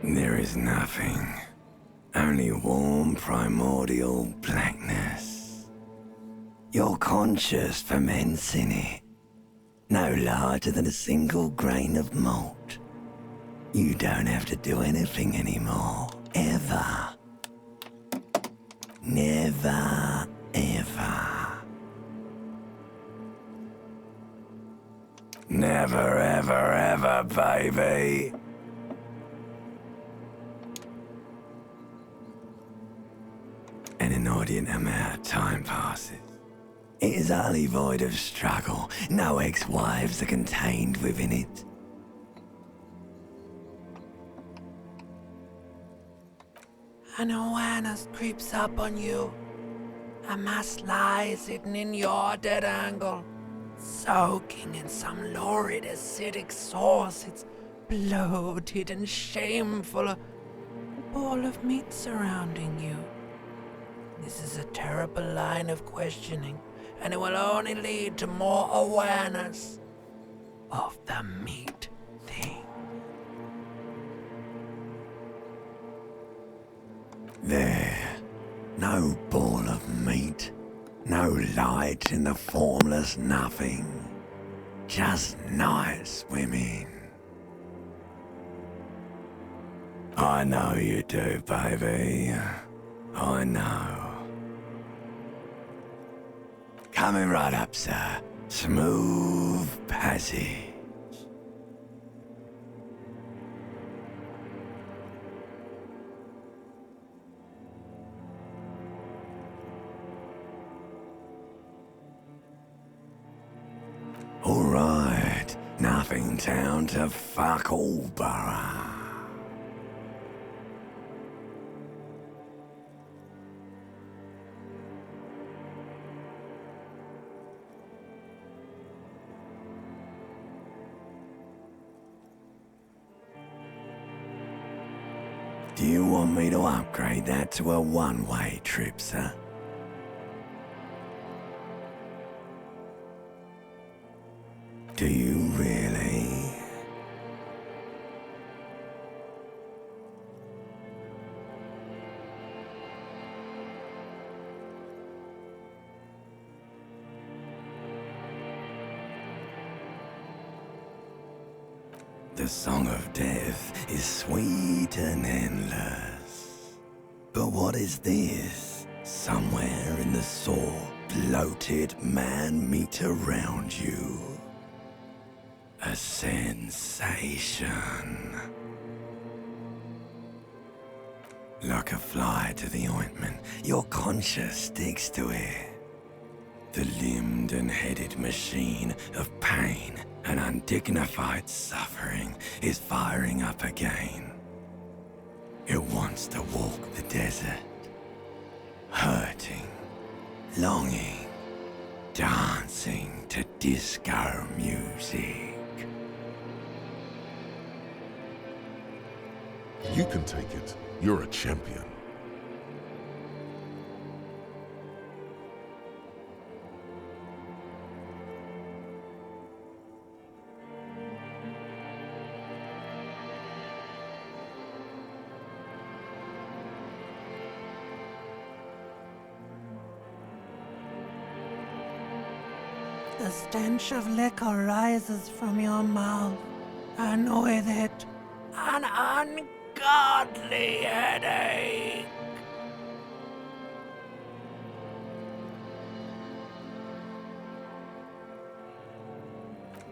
There is nothing. Only warm primordial blackness. Your conscious ferments in it. No larger than a single grain of malt. You don't have to do anything anymore. Ever. Never, ever. Never, ever, ever, baby. An inordinate amount of time passes. It is utterly void of struggle. No ex-wives are contained within it. An awareness creeps up on you. A mass lies hidden in your dead angle, soaking in some lurid acidic sauce. It's bloated and shameful, a ball of meat surrounding you. This is a terrible line of questioning, and it will only lead to more awareness of the meat thing. There, no ball of meat, no light in the formless nothing, just nice women. I know you do, baby. I know. Coming right up, sir. Smooth passage. Alright, nothing town to fuck all borough. Do you want me to upgrade that to a one-way trip, sir? Do you really? The song of death is sweet and endless. But what is this? Somewhere in the sore, bloated man meet around you. A sensation. Like a fly to the ointment, your conscience sticks to it. The limbed and headed machine of pain and undignified suffering is firing up again. It wants to walk the desert, hurting, longing, dancing to disco music. You can take it. You're a champion. The stench of liquor rises from your mouth, and with it, an ungodly headache.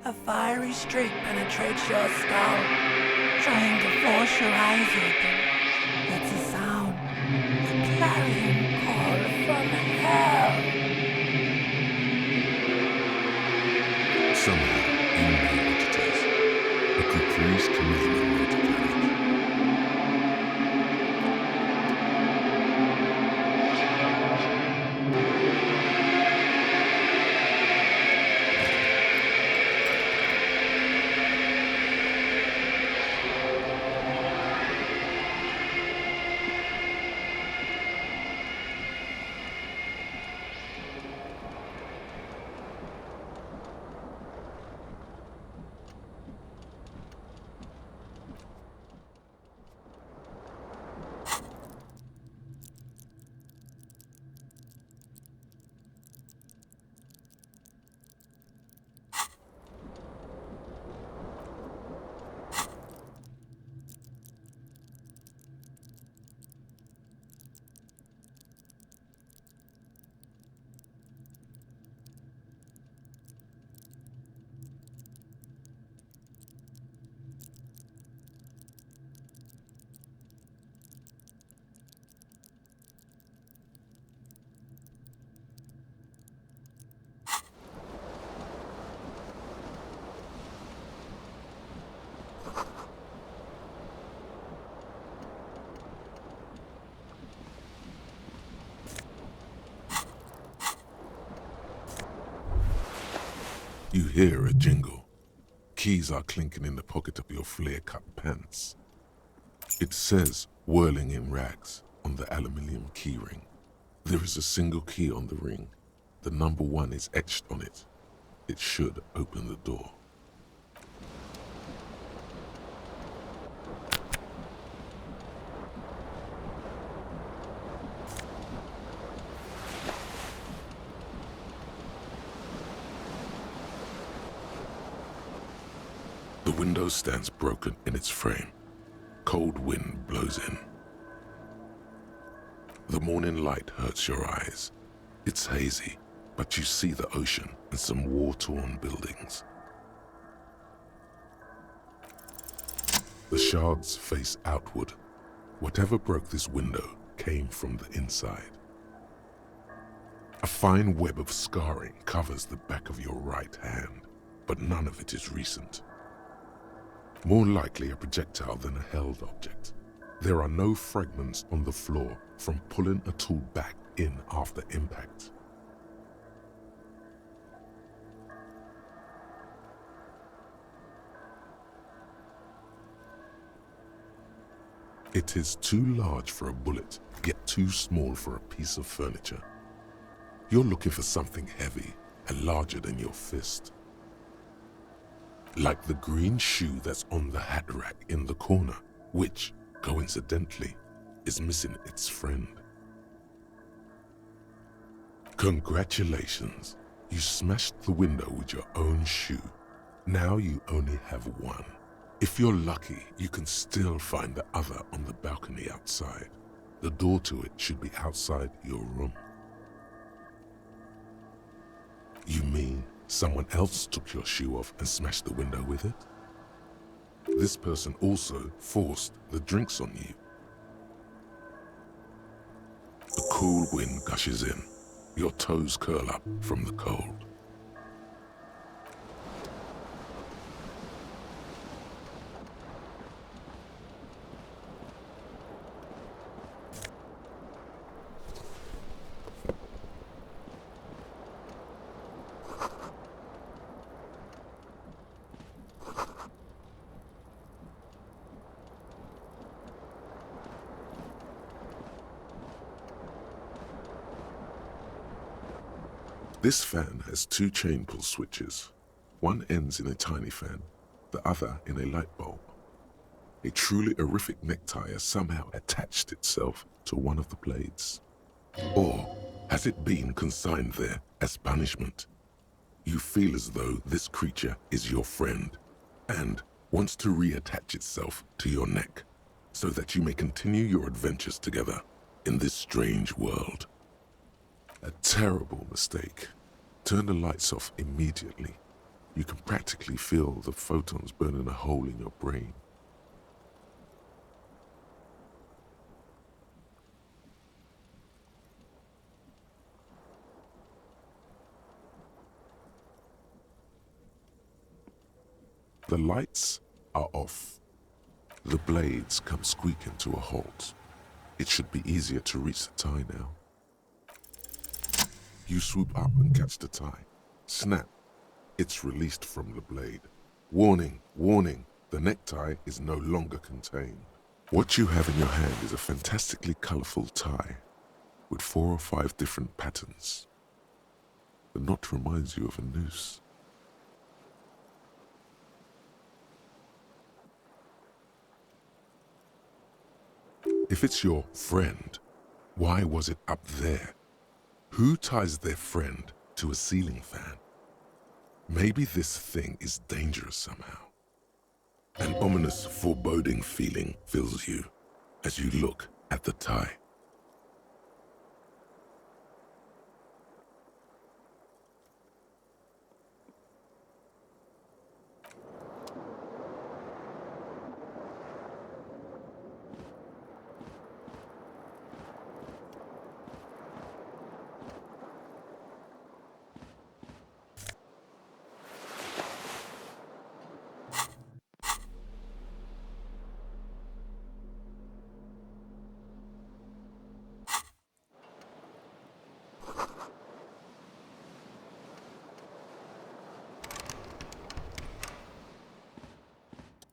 A fiery streak penetrates your skull, trying to force your eyes open. It's a sound, a clarion call from hell. Somehow, you know what it is. A caprice commanding you to carry. You hear a jingle. Keys are clinking in the pocket of your flare-cut pants. It says, whirling in rags, on the aluminium keyring. There is a single key on the ring. The number 1 is etched on it. It should open the door. The window stands broken in its frame. Cold wind blows in. The morning light hurts your eyes. It's hazy, but you see the ocean and some war-torn buildings. The shards face outward. Whatever broke this window came from the inside. A fine web of scarring covers the back of your right hand, but none of it is recent. More likely a projectile than a held object. There are no fragments on the floor from pulling a tool back in after impact. It is too large for a bullet, yet too small for a piece of furniture. You're looking for something heavy and larger than your fist. Like the green shoe that's on the hat rack in the corner, which, coincidentally, is missing its friend. Congratulations, you smashed the window with your own shoe. Now you only have one. If you're lucky, you can still find the other on the balcony outside. The door to it should be outside your room. You mean someone else took your shoe off and smashed the window with it? This person also forced the drinks on you. The cool wind gushes in. Your toes curl up from the cold. This fan has 2 chain pull switches. One ends in a tiny fan, the other in a light bulb. A truly horrific necktie has somehow attached itself to one of the blades. Or has it been consigned there as punishment? You feel as though this creature is your friend and wants to reattach itself to your neck so that you may continue your adventures together in this strange world. A terrible mistake. Turn the lights off immediately. You can practically feel the photons burning a hole in your brain. The lights are off. The blades come squeaking to a halt. It should be easier to reach the tie now. You swoop up and catch the tie. Snap. It's released from the blade. Warning, warning, the necktie is no longer contained. What you have in your hand is a fantastically colorful tie with 4 or 5 different patterns. The knot reminds you of a noose. If it's your friend, why was it up there? Who ties their friend to a ceiling fan? Maybe this thing is dangerous somehow. An ominous, foreboding feeling fills you as you look at the tie.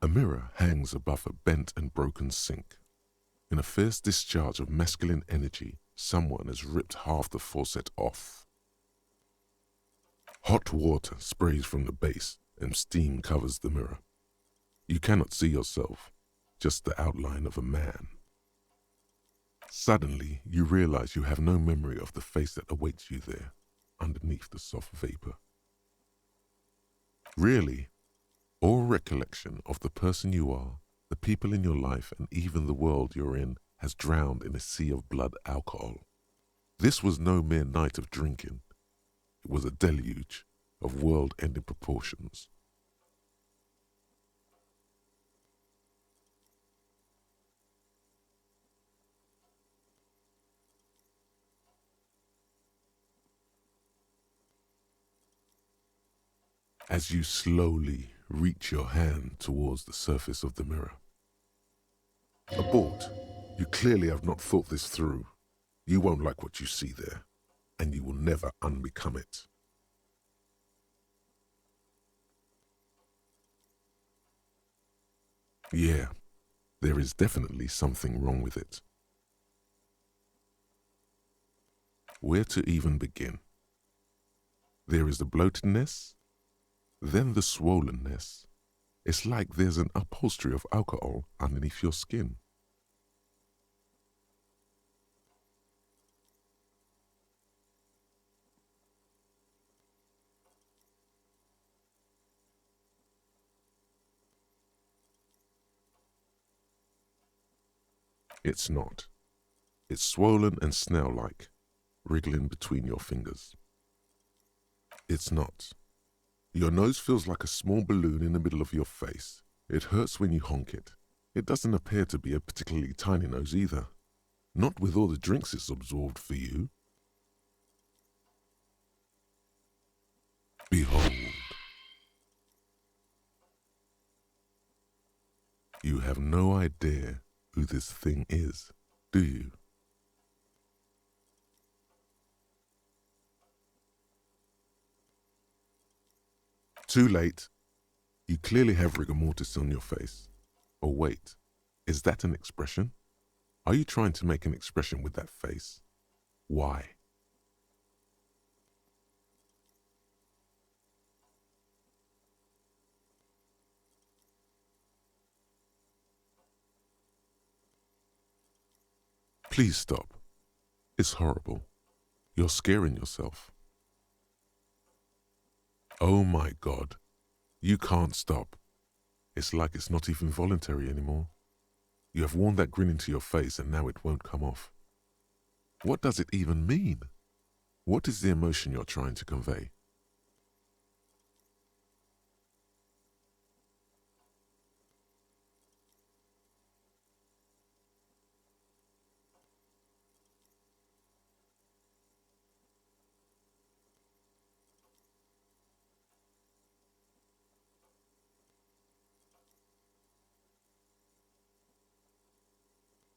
A mirror hangs above a bent and broken sink. In a fierce discharge of masculine energy, someone has ripped half the faucet off. Hot water sprays from the base and steam covers the mirror. You cannot see yourself, just the outline of a man. Suddenly, you realize you have no memory of the face that awaits you there, underneath the soft vapor. Really, all recollection of the person you are, the people in your life, and even the world you're in has drowned in a sea of blood alcohol. This was no mere night of drinking. It was a deluge of world-ending proportions. As you slowly reach your hand towards the surface of the mirror. Abort. You clearly have not thought this through. You won't like what you see there, and you will never unbecome it. Yeah, there is definitely something wrong with it. Where to even begin? There is the bloatedness, then the swollenness. It's like there's an upholstery of alcohol underneath your skin. It's not. It's swollen and snail-like, wriggling between your fingers. It's not. Your nose feels like a small balloon in the middle of your face. It hurts when you honk it. It doesn't appear to be a particularly tiny nose either. Not with all the drinks it's absorbed for you. Behold. You have no idea who this thing is, do you? Too late. You clearly have rigor mortis on your face. Oh wait, is that an expression? Are you trying to make an expression with that face? Why? Please stop. It's horrible. You're scaring yourself. Oh my God. You can't stop. It's like it's not even voluntary anymore. You have worn that grin into your face and now it won't come off. What does it even mean? What is the emotion you're trying to convey?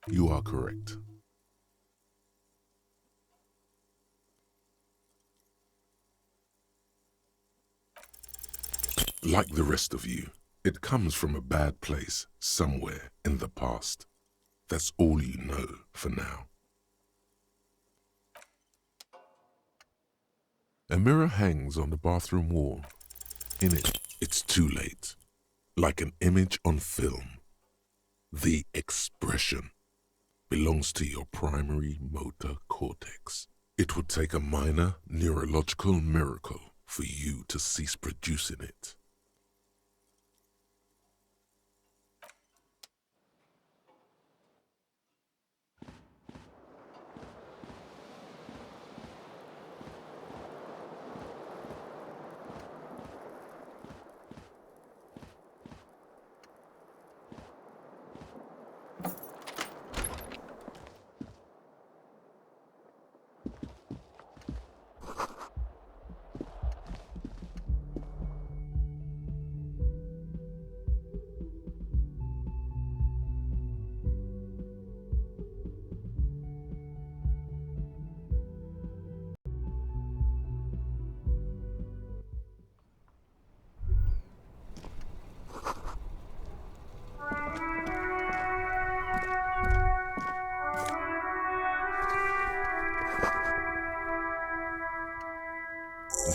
You are correct. Like the rest of you, it comes from a bad place somewhere in the past. That's all you know for now. A mirror hangs on the bathroom wall. In it, it's too late. Like an image on film. The expression belongs to your primary motor cortex. It would take a minor neurological miracle for you to cease producing it.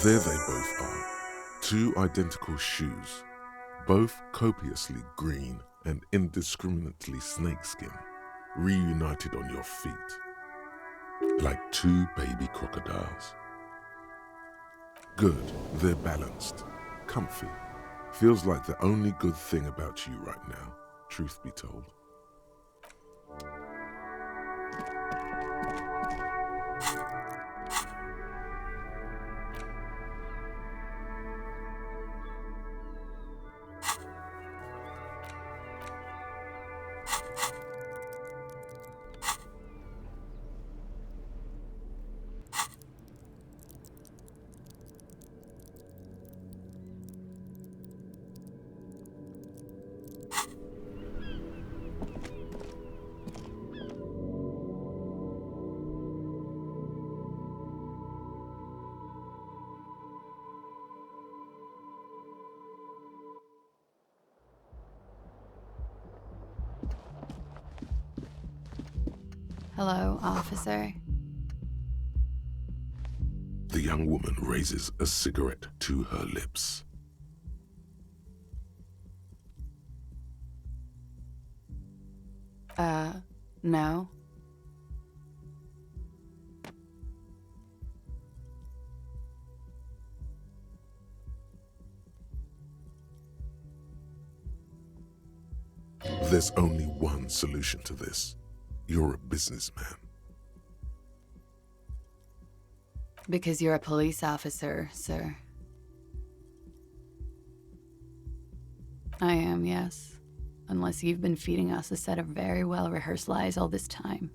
There they both are, two identical shoes, both copiously green and indiscriminately snakeskin, reunited on your feet, like two baby crocodiles. Good, they're balanced, comfy. Feels like the only good thing about you right now, truth be told. Hello, officer. The young woman raises a cigarette to her lips. No. There's only one solution to this. You're a businessman. Because you're a police officer, sir. I am, yes. Unless you've been feeding us a set of very well-rehearsed lies all this time.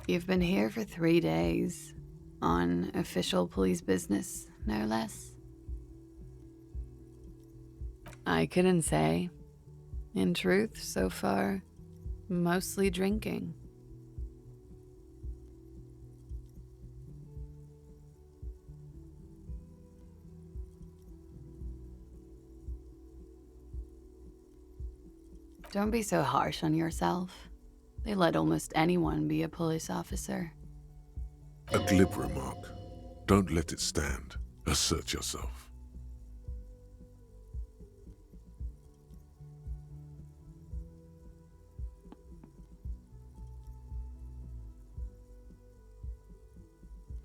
You've been here for 3 days, on official police business, no less. I couldn't say. In truth, so far, mostly drinking. Don't be so harsh on yourself. They let almost anyone be a police officer. A glib remark. Don't let it stand. Assert yourself.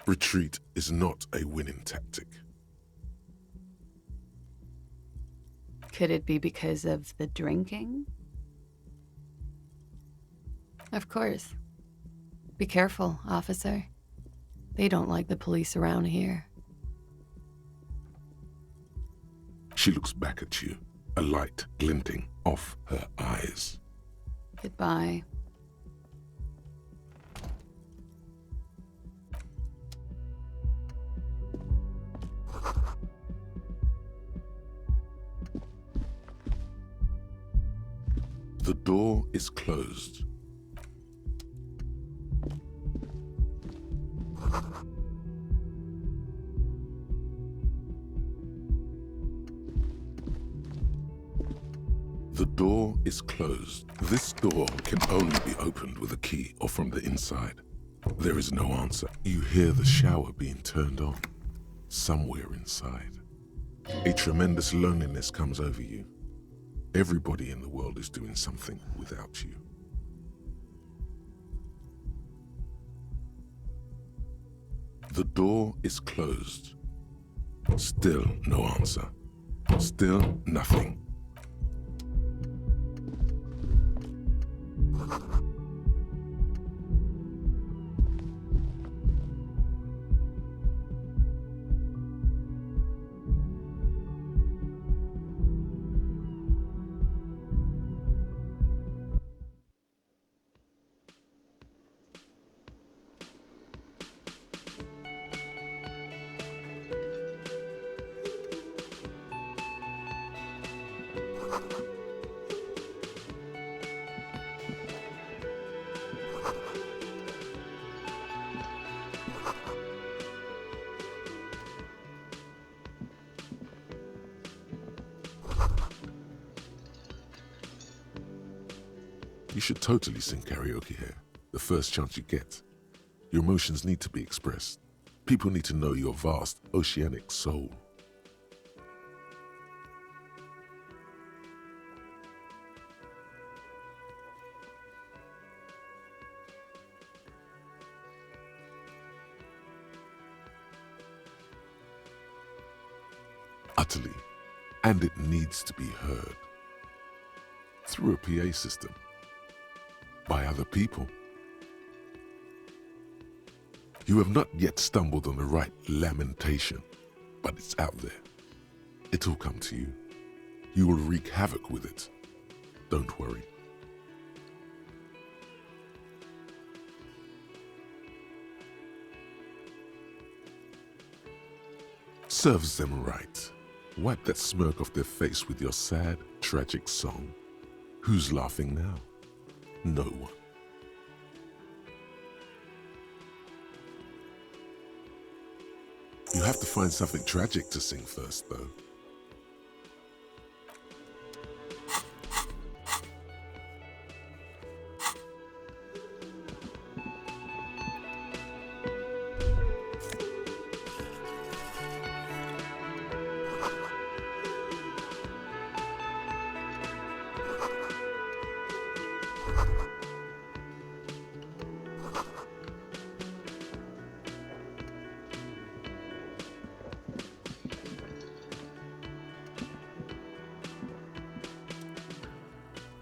Retreat is not a winning tactic. Could it be because of the drinking? Of course. Be careful, officer. They don't like the police around here. She looks back at you, a light glinting off her eyes. Goodbye. The door is closed. The door is closed. This door can only be opened with a key or from the inside. There is no answer. You hear the shower being turned on, somewhere inside. A tremendous loneliness comes over you. Everybody in the world is doing something without you. The door is closed. Still no answer. Still nothing. You should totally sing karaoke here, the first chance you get. Your emotions need to be expressed. People need to know your vast oceanic soul. Utterly, and it needs to be heard. Through a PA system. By other people. You have not yet stumbled on the right lamentation, but it's out there. It'll come to you. You will wreak havoc with it. Don't worry. Serves them right. Wipe that smirk off their face with your sad, tragic song. Who's laughing now? No one. You have to find something tragic to sing first, though.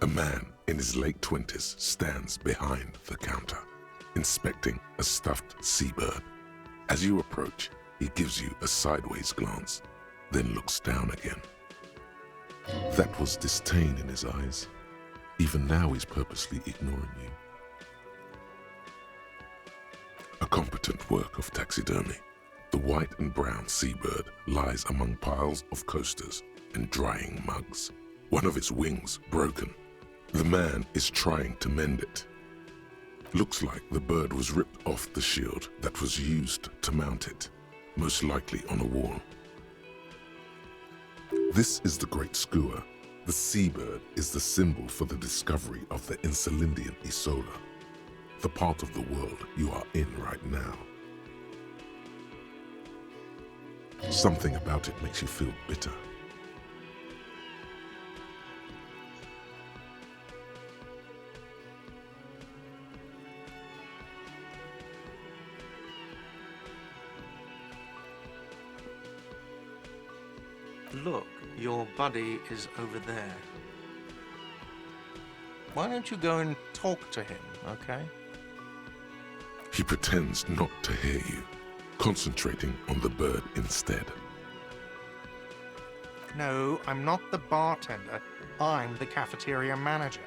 A man in his late 20s stands behind the counter, inspecting a stuffed seabird. As you approach, he gives you a sideways glance, then looks down again. That was disdain in his eyes. Even now he's purposely ignoring you. A competent work of taxidermy. The white and brown seabird lies among piles of coasters and drying mugs. One of its wings broken. The man is trying to mend it. Looks like the bird was ripped off the shield that was used to mount it, most likely on a wall. This is the Great Skua. The seabird is the symbol for the discovery of the Insulindian Isola, the part of the world you are in right now. Something about it makes you feel bitter. Look, your buddy is over there. Why don't you go and talk to him, okay? He pretends not to hear you, concentrating on the bird instead. No, I'm not the bartender. I'm the cafeteria manager.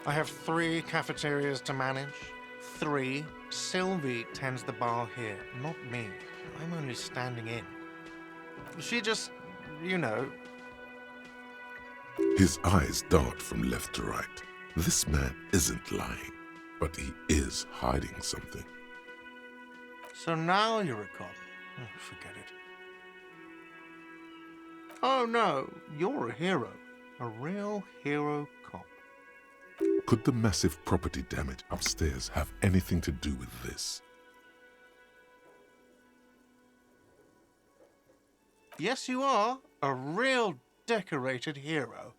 I have 3 cafeterias to manage. 3. Sylvie tends the bar here, not me. I'm only standing in. She just, you know. His eyes dart from left to right. This man isn't lying, but he is hiding something. So now you're a cop. Oh, forget it. Oh no, you're a hero. A real hero cop. Could the massive property damage upstairs have anything to do with this? Yes, you are. A real decorated hero.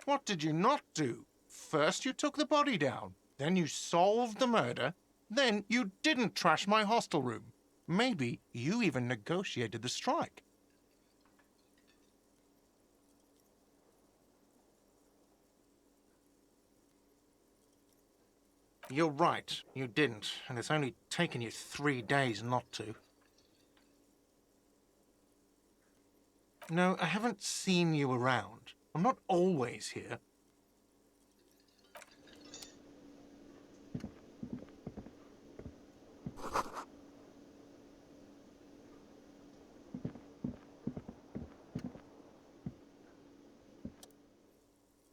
What did you not do? First you took the body down, then you solved the murder, then you didn't trash my hostel room. Maybe you even negotiated the strike. You're right, you didn't, and it's only taken you 3 days not to. No, I haven't seen you around. I'm not always here.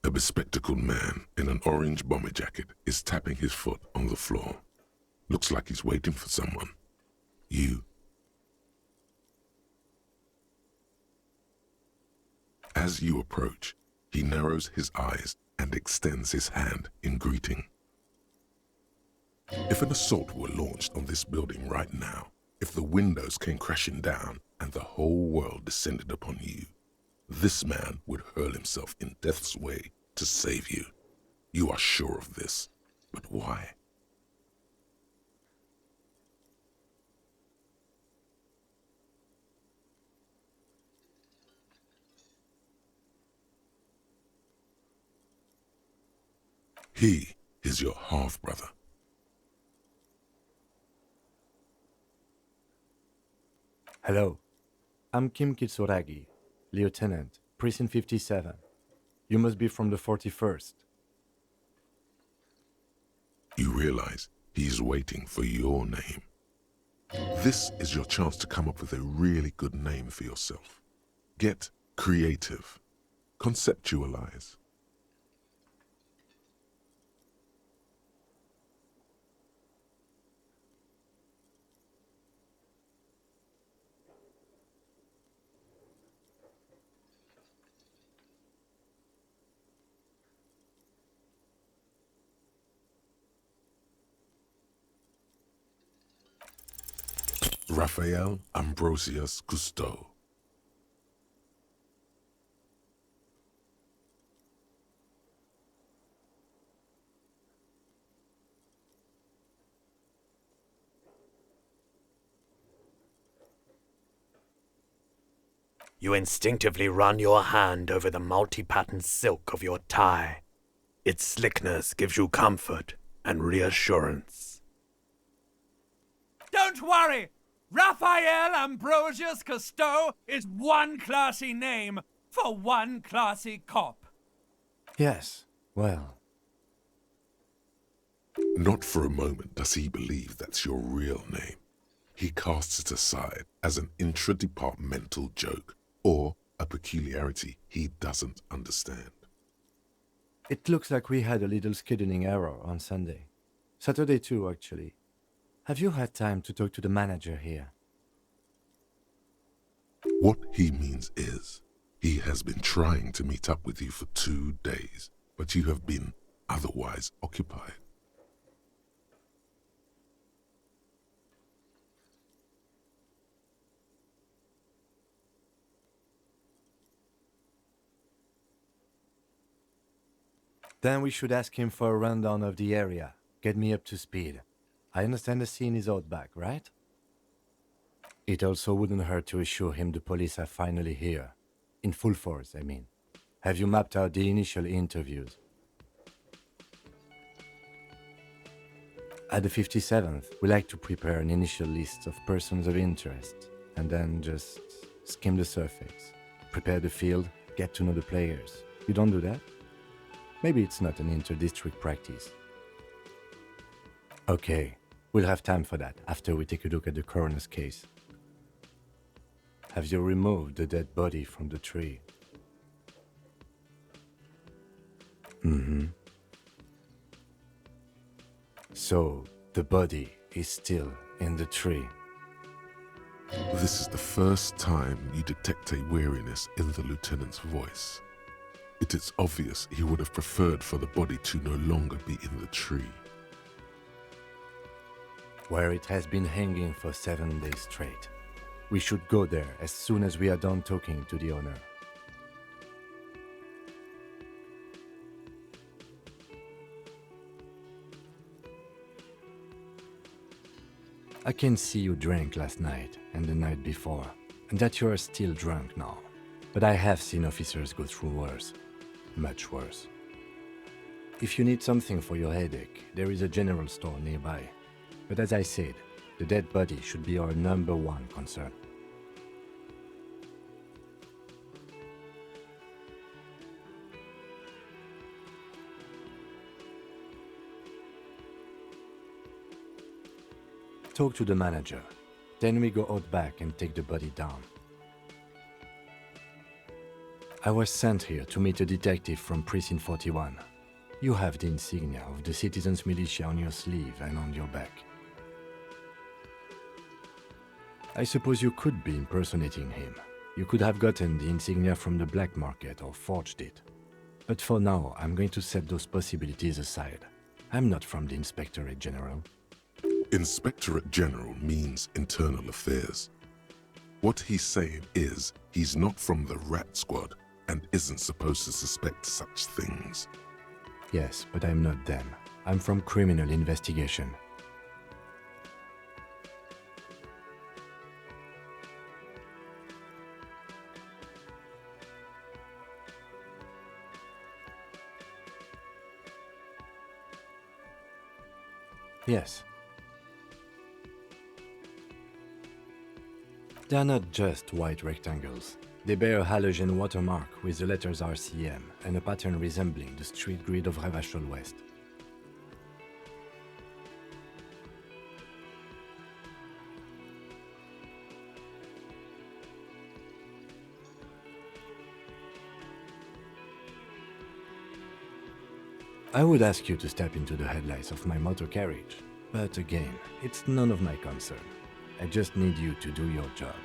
A bespectacled man in an orange bomber jacket is tapping his foot on the floor. Looks like he's waiting for someone. You. As you approach, he narrows his eyes and extends his hand in greeting. If an assault were launched on this building right now, if the windows came crashing down and the whole world descended upon you, this man would hurl himself in death's way to save you. You are sure of this, but why? He is your half-brother. Hello, I'm Kim Kitsuragi, Lieutenant, Precinct 57. You must be from the 41st. You realize he is waiting for your name. This is your chance to come up with a really good name for yourself. Get creative. Conceptualize. Raphael Ambrosius Cousteau. You instinctively run your hand over the multi-patterned silk of your tie. Its slickness gives you comfort and reassurance. Don't worry! Raphael Ambrosius Cousteau is one classy name for one classy cop. Yes, well, Not for a moment does he believe that's your real name. He casts it aside as an intra-departmental joke or a peculiarity he doesn't understand. it looks like we had a little scheduling error on Sunday. Saturday too, actually. Have you had time to talk to the manager here? What he means is, he has been trying to meet up with you for 2 days, but you have been otherwise occupied. Then we should ask him for a rundown of the area. Get me up to speed. I understand the scene is out back, right? It also wouldn't hurt to assure him the police are finally here. In full force, I mean. Have you mapped out the initial interviews? At the 57th, we like to prepare an initial list of persons of interest, and then just skim the surface. Prepare the field, get to know the players. You don't do that? Maybe it's not an inter-district practice. Okay, we'll have time for that after we take a look at the coroner's case. Have you removed the dead body from the tree? Mm-hmm. So, the body is still in the tree. This is the first time you detect a weariness in the lieutenant's voice. It is obvious he would have preferred for the body to no longer be in the tree. Where it has been hanging for 7 days straight. We should go there as soon as we are done talking to the owner. I can see you drank last night and the night before, and that you are still drunk now. But I have seen officers go through worse. Much worse. If you need something for your headache, there is a general store nearby. But as I said, the dead body should be our #1 concern. Talk to the manager. Then we go out back and take the body down. I was sent here to meet a detective from Precinct 41. You have the insignia of the Citizens Militia on your sleeve and on your back. I suppose you could be impersonating him. You could have gotten the insignia from the black market or forged it. But for now, I'm going to set those possibilities aside. I'm not from the Inspectorate General. Inspectorate General means internal affairs. What he's saying is he's not from the Rat Squad and isn't supposed to suspect such things. Yes, but I'm not them. I'm from criminal investigation. Yes. They are not just white rectangles. They bear a halogen watermark with the letters RCM and a pattern resembling the street grid of Revachol West. I would ask you to step into the headlights of my motor carriage, but again, it's none of my concern. I just need you to do your job.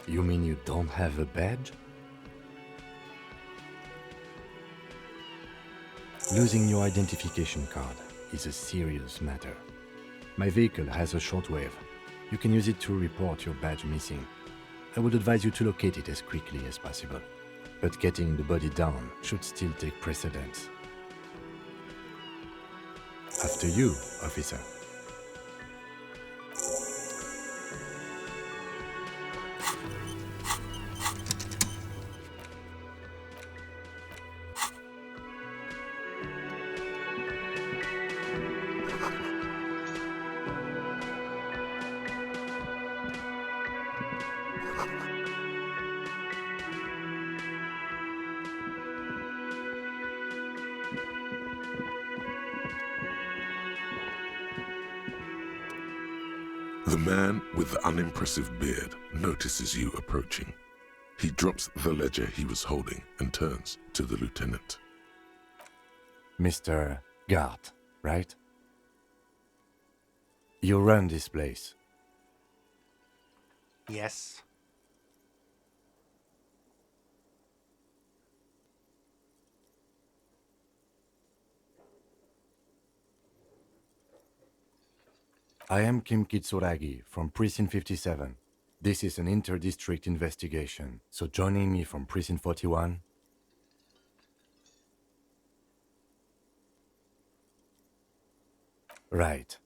You mean you don't have a badge? Losing your identification card is a serious matter. My vehicle has a shortwave. You can use it to report your badge missing. I would advise you to locate it as quickly as possible. But getting the body down should still take precedence. After you, officer. The man with the unimpressive beard notices you approaching. He drops the ledger he was holding and turns to the lieutenant. Mr. Gart, right? You run this place. Yes. I am Kim Kitsuragi from Precinct 57. This is an inter-district investigation, so joining me from Precinct 41... Right.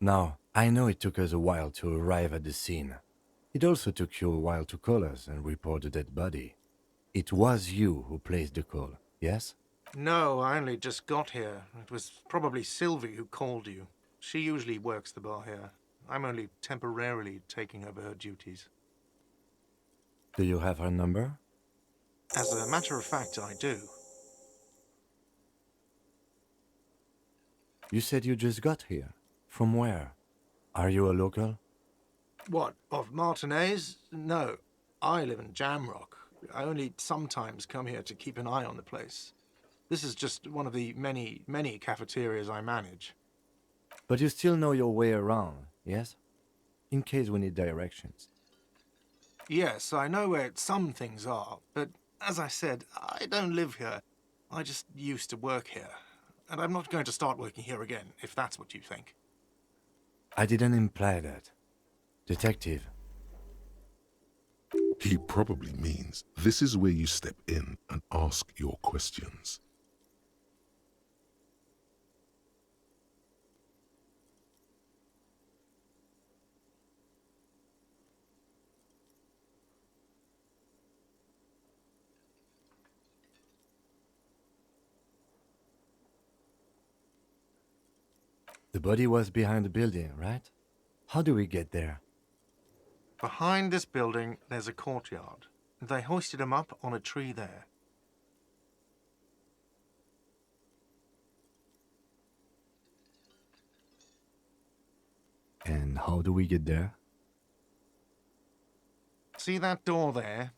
Now, I know it took us a while to arrive at the scene. It also took you a while to call us and report the dead body. It was you who placed the call, yes? No, I only just got here. It was probably Sylvie who called you. She usually works the bar here. I'm only temporarily taking over her duties. Do you have her number? As a matter of fact, I do. You said you just got here. From where? Are you a local? What, of Martinez? No, I live in Jamrock. I only sometimes come here to keep an eye on the place. This is just one of the many cafeterias I manage. But you still know your way around, yes? In case we need directions. Yes, I know where some things are, but as I said, I don't live here. I just used to work here. And I'm not going to start working here again, if that's what you think. I didn't imply that. Detective. He probably means this is where you step in and ask your questions. The body was behind the building, right? How do we get there? Behind this building, there's a courtyard. They hoisted him up on a tree there. And how do we get there? See that door there?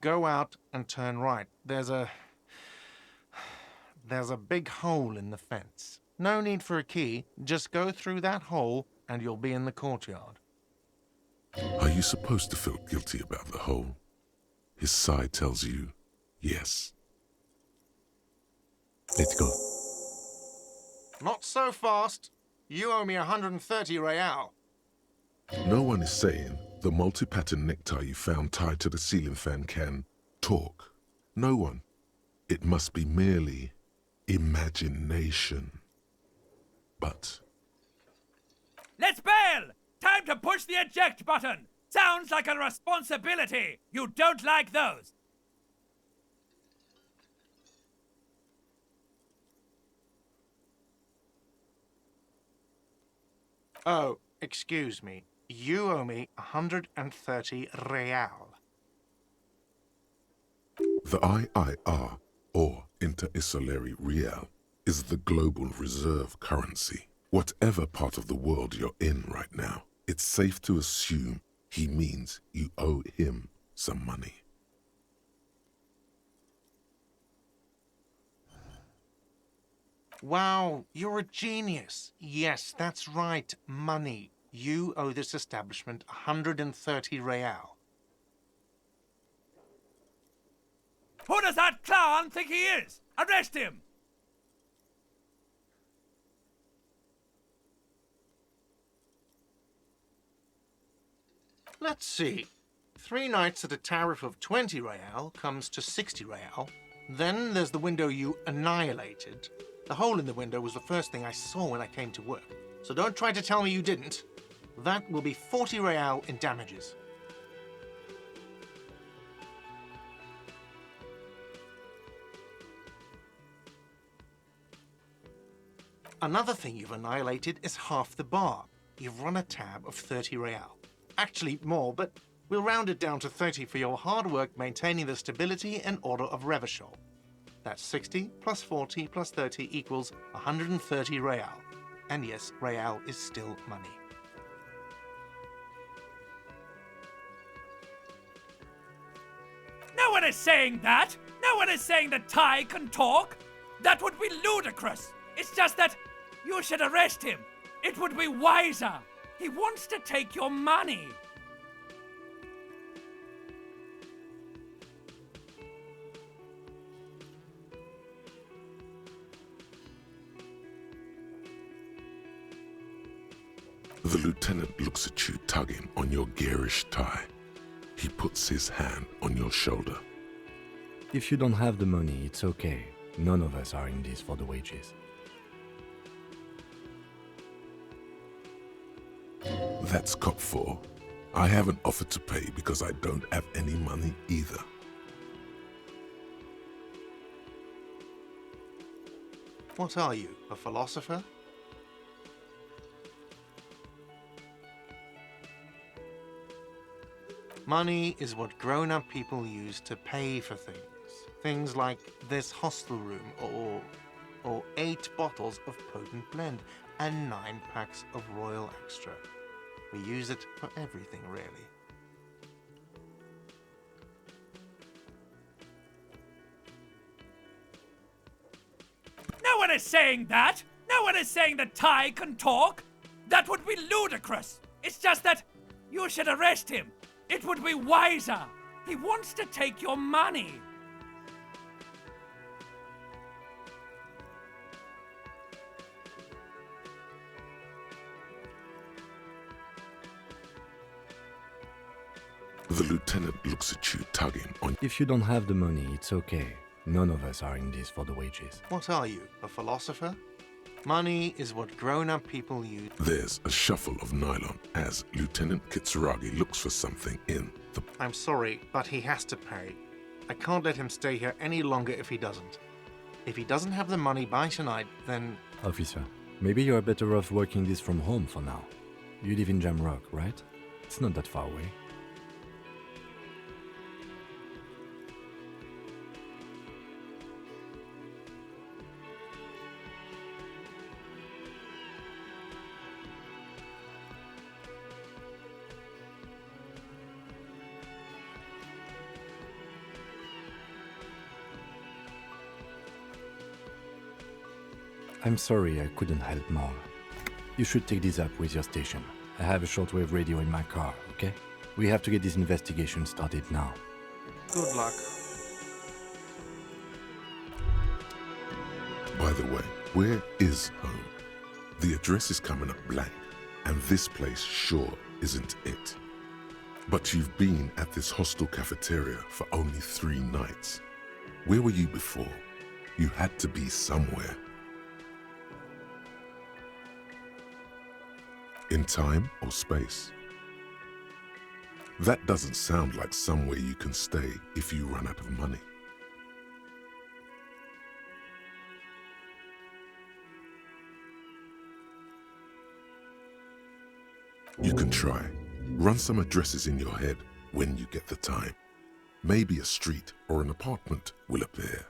Go out and turn right. There's a big hole in the fence. No need for a key. Just go through that hole and you'll be in the courtyard. Are you supposed to feel guilty about the hole? His side tells you, yes. Let's go. Not so fast. You owe me 130 real. No one is saying the multi-pattern necktie you found tied to the ceiling fan can talk. No one. It must be merely imagination. But Let's bail! Time to push the eject button! Sounds like a responsibility! You don't like those! Oh, excuse me. You owe me 130 real. the IIR, or Inter-Isolary Real, is the global reserve currency. Whatever part of the world you're in right now, it's safe to assume he means you owe him some money. Wow, you're a genius. Yes, that's right, money. You owe this establishment 130 real. Who does that clown think he is? Arrest him! Let's see. 3 nights at a tariff of 20 real comes to 60 real. Then there's the window you annihilated. The hole in the window was the first thing I saw when I came to work. So don't try to tell me you didn't. That will be 40 real in damages. Another thing you've annihilated is half the bar. You've run a tab of 30 real. Actually more, but we'll round it down to 30 for your hard work maintaining the stability and order of Revachol. That's 60 plus 40 plus 30 equals 130 real. And yes, real is still money. No one is saying that! No one is saying that Ty can talk! That would be ludicrous! It's just that you should arrest him! It would be wiser! He wants to take your money! The lieutenant looks at you tugging on your garish tie. He puts his hand on your shoulder. If you don't have the money, it's okay. None of us are in this for the wages. That's cop 4. I haven't offered to pay because I don't have any money either. What are you, a philosopher? Money is what grown-up people use to pay for things. Things like this hostel room, or 8 bottles of potent blend, and 9 packs of Royal Extra. We use it for everything, really. No one is saying that! No one is saying that Ty can talk! That would be ludicrous! It's just that you should arrest him! It would be wiser! He wants to take your money! The lieutenant looks at you tugging on... If you don't have the money, it's okay. None of us are in this for the wages. What are you, a philosopher? Money is what grown-up people use. There's a shuffle of nylon as Lieutenant Kitsuragi looks for something in the... I'm sorry, but he has to pay. I can't let him stay here any longer if he doesn't. If he doesn't have the money by tonight, then... Officer, maybe you're better off working this from home for now. You live in Jamrock, right? It's not that far away. I'm sorry I couldn't help more. You should take this up with your station. I have a shortwave radio in my car, okay? We have to get this investigation started now. Good luck. By the way, where is home? The address is coming up blank, and this place sure isn't it. But you've been at this hostel cafeteria for only 3 nights. Where were you before? You had to be somewhere. In time or space? That doesn't sound like somewhere you can stay if you run out of money. You can try. Run some addresses in your head when you get the time. Maybe a street or an apartment will appear.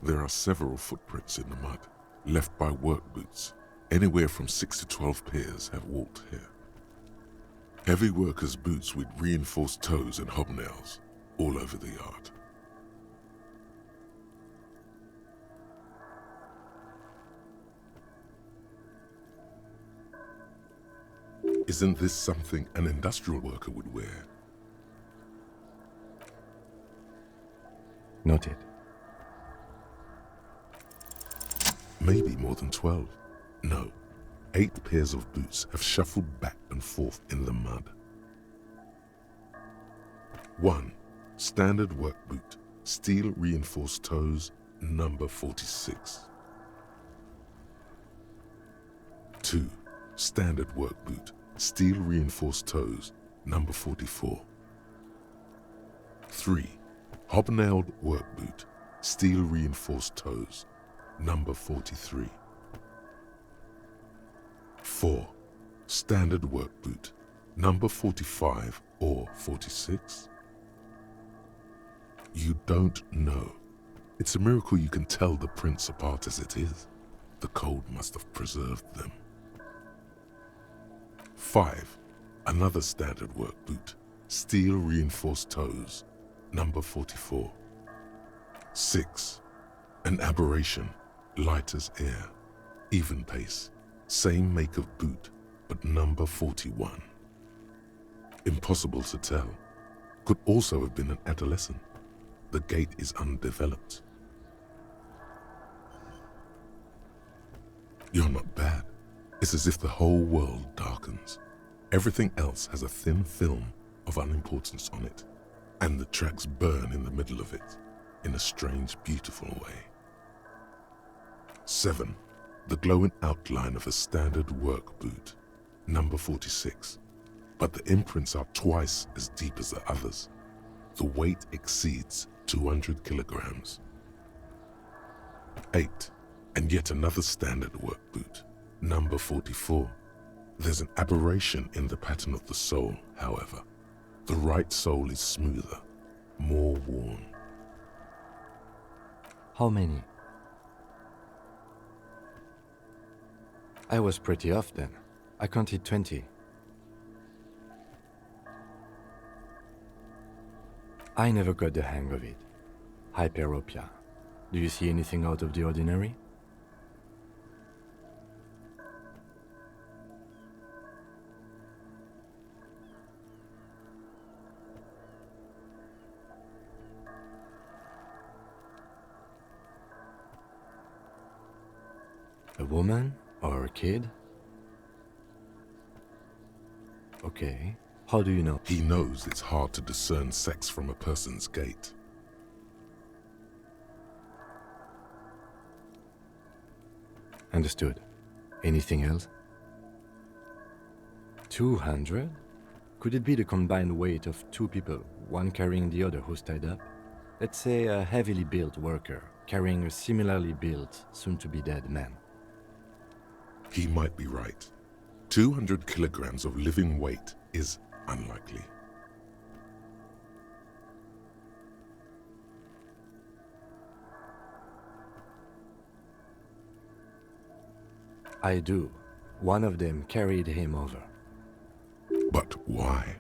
There are several footprints in the mud, left by work boots. Anywhere from 6 to 12 pairs have walked here. Heavy workers' boots with reinforced toes and hobnails all over the yard. Isn't this something an industrial worker would wear? Noted. Maybe more than 12. No, 8 pairs of boots have shuffled back and forth in the mud. 1. Standard work boot, steel reinforced toes, number 46. 2. Standard work boot, steel reinforced toes, number 44. 3. Hobnailed work boot, steel reinforced toes, number 43. 4. Standard work boot, number 45 or 46. You don't know. It's a miracle you can tell the prints apart as it is. The cold must have preserved them. 5. Another standard work boot, steel reinforced toes, number 44. 6. An aberration, light as air, even pace, same make of boot, but number 41. Impossible to tell. Could also have been an adolescent. The gait is undeveloped. You're not bad. It's as if the whole world darkens. Everything else has a thin film of unimportance on it, and the tracks burn in the middle of it, in a strange, beautiful way. 7. The glowing outline of a standard work boot, number 46, but the imprints are twice as deep as the others. The weight exceeds 200 kilograms. 8. And yet another standard work boot, number 44. There's an aberration in the pattern of the sole, however. The right sole is smoother, more worn. How many? I was pretty off then. I counted 20. I never got the hang of it. Hyperopia. Do you see anything out of the ordinary? A woman or a kid? Okay. How do you know? He knows it's hard to discern sex from a person's gait. Understood. Anything else? 200? Could it be the combined weight of two people, one carrying the other who's tied up? Let's say a heavily built worker carrying a similarly built, soon-to-be-dead man. He might be right. 200 kilograms of living weight is unlikely. I do. One of them carried him over. But why?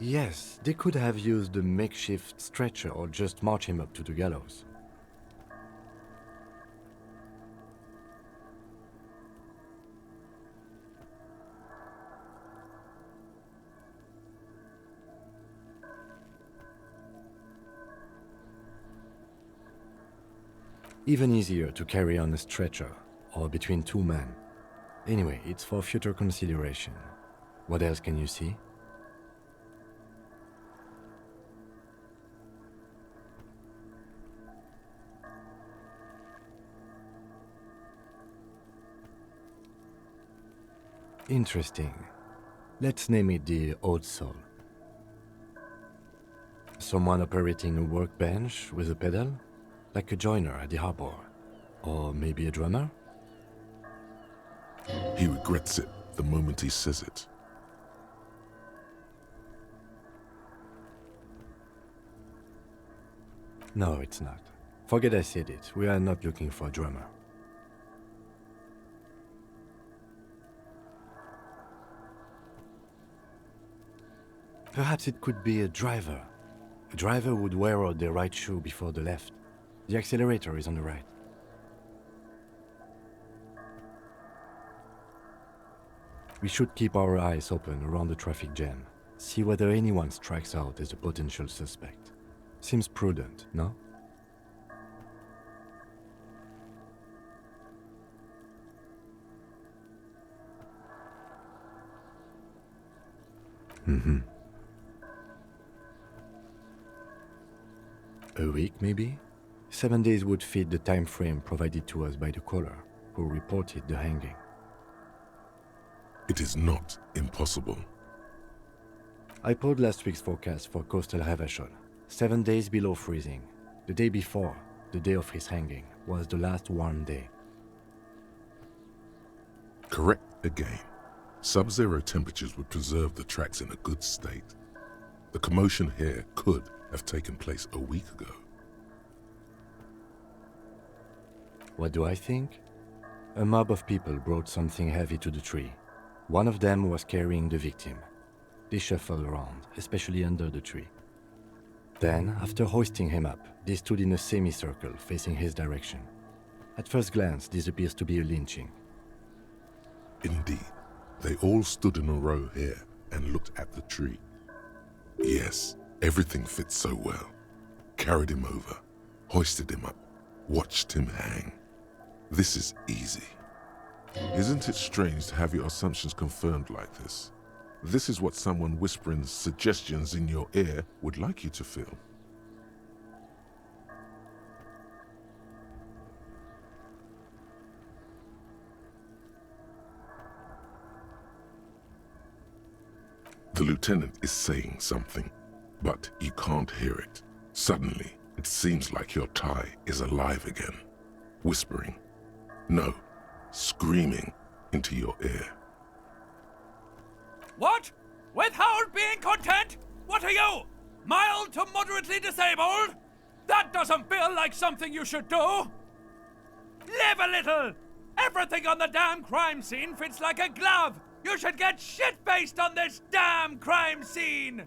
Yes, they could have used a makeshift stretcher or just march him up to the gallows. Even easier to carry on a stretcher, or between two men. Anyway, it's for future consideration. What else can you see? Interesting. Let's name it the Old Soul. Someone operating a workbench with a pedal? Like a joiner at the harbor. Or maybe a drummer? He regrets it the moment he says it. No, it's not. Forget I said it. We are not looking for a drummer. Perhaps it could be a driver. A driver would wear out the right shoe before the left. The accelerator is on the right. We should keep our eyes open around the traffic jam. See whether anyone strikes out as a potential suspect. Seems prudent, no? Mm-hmm. A week, maybe? 7 days would fit the time frame provided to us by the caller, who reported the hanging. It is not impossible. I pulled last week's forecast for coastal Havashol. 7 days below freezing. The day before, the day of his hanging, was the last warm day. Correct again. Sub-zero temperatures would preserve the tracks in a good state. The commotion here could have taken place a week ago. What do I think? A mob of people brought something heavy to the tree. One of them was carrying the victim. They shuffled around, especially under the tree. Then, after hoisting him up, they stood in a semicircle facing his direction. At first glance, this appears to be a lynching. Indeed, they all stood in a row here and looked at the tree. Yes, everything fits so well. Carried him over, hoisted him up, watched him hang. This is easy. Isn't it strange to have your assumptions confirmed like this? This is what someone whispering suggestions in your ear would like you to feel. The lieutenant is saying something, but you can't hear it. Suddenly, it seems like your tie is alive again, whispering, no, screaming into your ear. What? Withhold being content? What are you? Mild to moderately disabled? That doesn't feel like something you should do. Live a little. Everything on the damn crime scene fits like a glove. You should get shit-faced on this damn crime scene.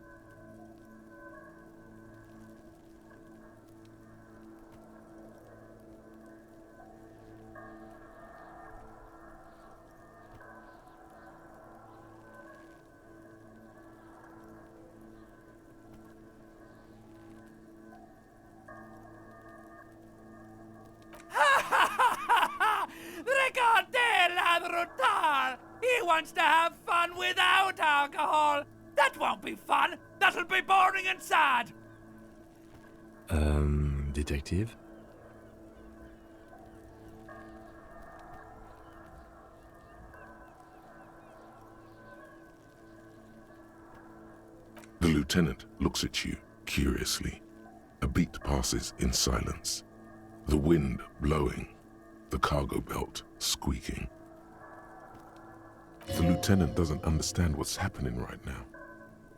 He wants to have fun without alcohol. That won't be fun. That'll be boring and sad. Detective? The lieutenant looks at you curiously. A beat passes in silence. The wind blowing, the cargo belt squeaking. The lieutenant doesn't understand what's happening right now.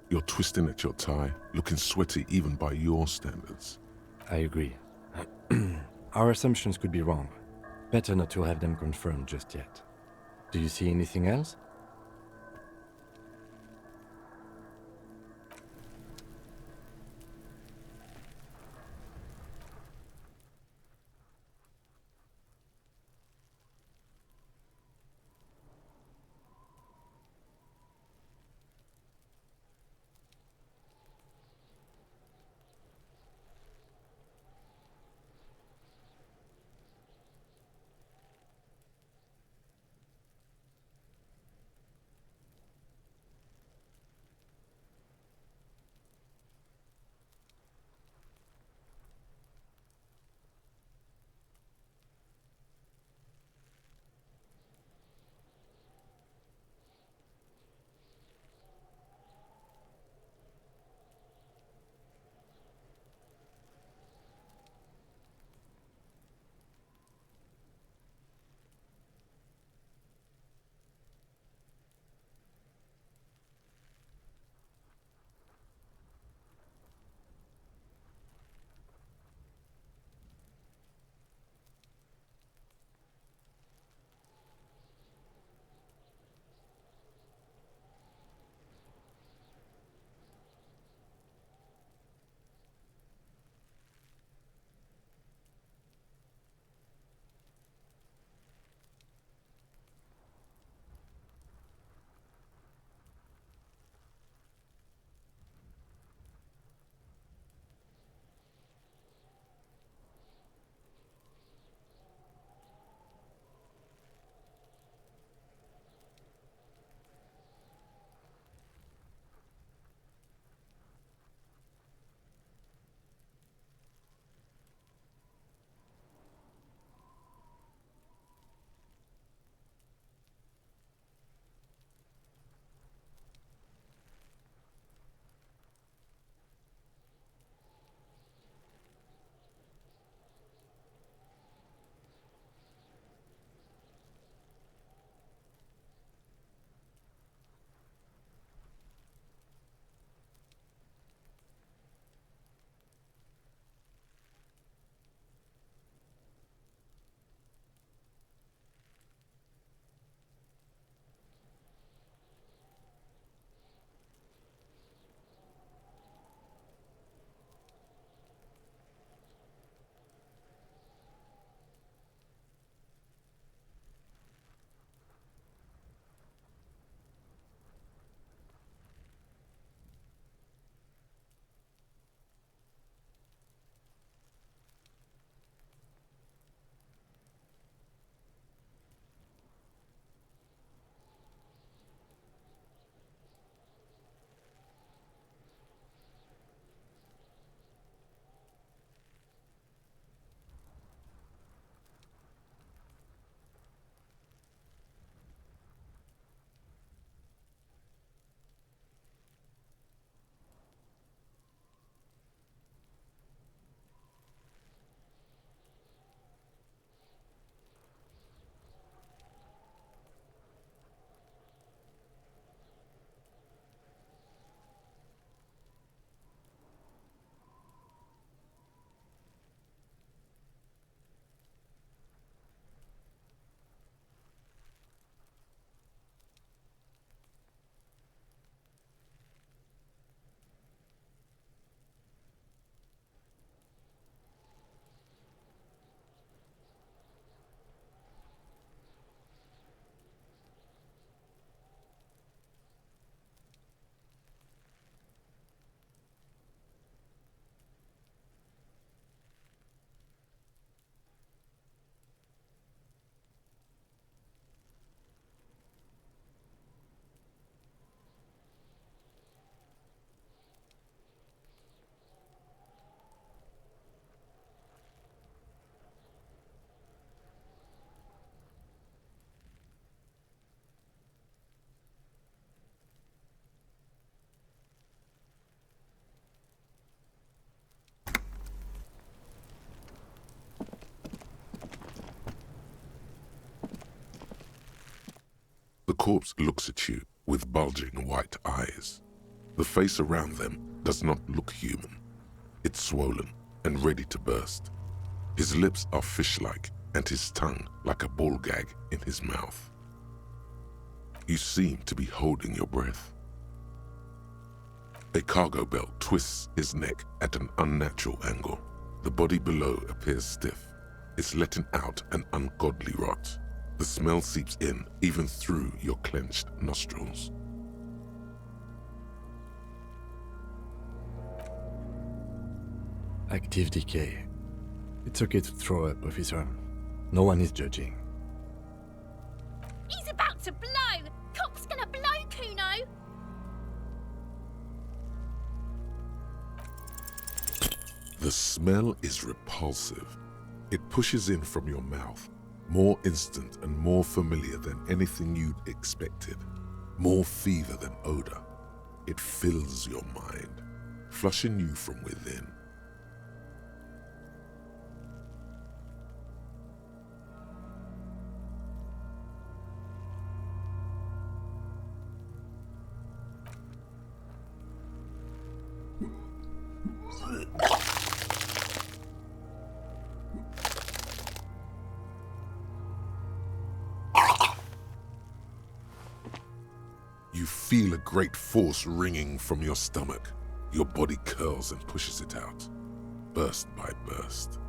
You're twisting at your tie, looking sweaty even by your standards. I agree. Our assumptions could be wrong. Better not to have them confirmed just yet. Do you see anything else? corpse looks at you with bulging white eyes. The face around them does not look human. It's swollen and ready to burst. His lips are fish-like and his tongue like a ball gag in his mouth. You seem to be holding your breath. A cargo belt twists his neck at an unnatural angle. The body below appears stiff. It's letting out an ungodly rot. The smell seeps in even through your clenched nostrils. Active decay. It's okay to throw up, officer. No one is judging. He's about to blow! Cock's gonna blow, Kuno! The smell is repulsive. It pushes in from your mouth, more instant and more familiar than anything you'd expected, more fever than odor. It fills your mind, flushing you from within. You feel a great force ringing from your stomach. Your body curls and pushes it out, burst by burst,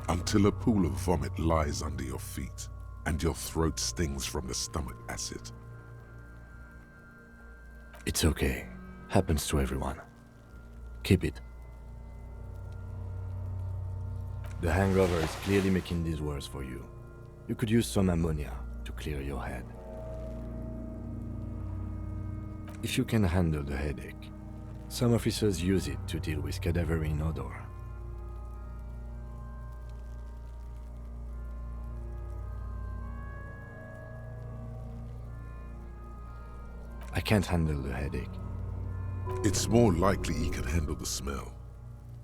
until a pool of vomit lies under your feet and your throat stings from the stomach acid. It's okay. Happens to everyone. Keep it. The hangover is clearly making this worse for you. You could use some ammonia to clear your head. If you can handle the headache, some officers use it to deal with cadaverine odor. I can't handle the headache. It's more likely he can handle the smell,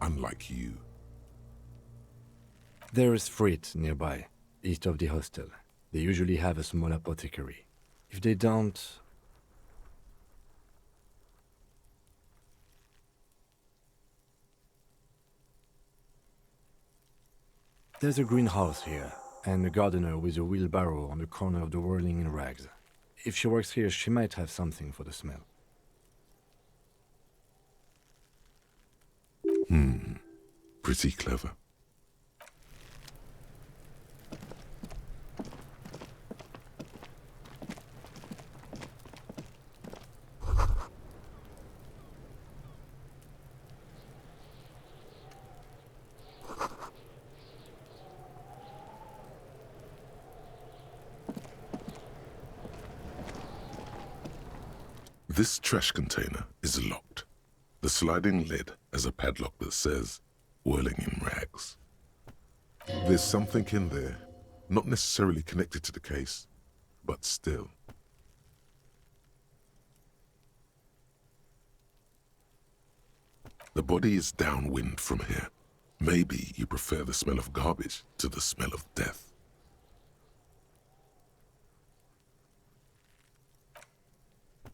unlike you. There is Frit nearby, east of the hostel. They usually have a small apothecary. If they don't... There's a greenhouse here, and a gardener with a wheelbarrow on the corner of the whirling in rags. If she works here, she might have something for the smell. Pretty clever. This trash container is locked. The sliding lid has a padlock that says, "Whirling in rags." There's something in there, not necessarily connected to the case, but still. The body is downwind from here. Maybe you prefer the smell of garbage to the smell of death.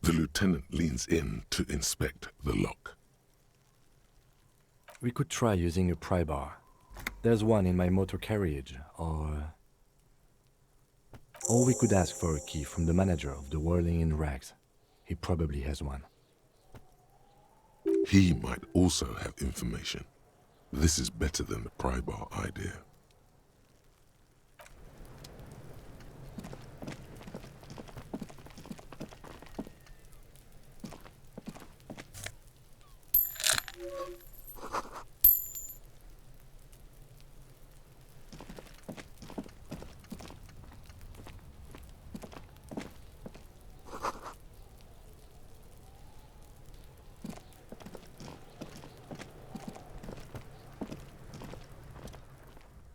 The lieutenant leans in to inspect the lock. We could try using a pry bar. There's one in my motor carriage, or we could ask for a key from the manager of the Whirling in Rags. He probably has one. He might also have information. This is better than the pry bar idea.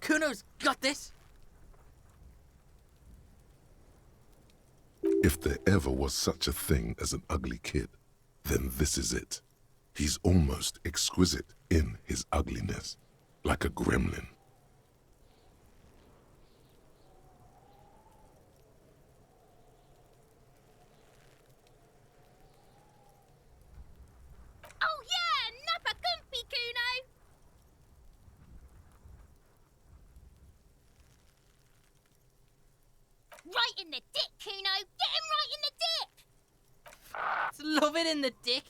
Kuno's got this! If there ever was such a thing as an ugly kid, then this is it. He's almost exquisite in his ugliness, like a gremlin. in the dick, Kuno! Get him right in the dick! Love it in the dick.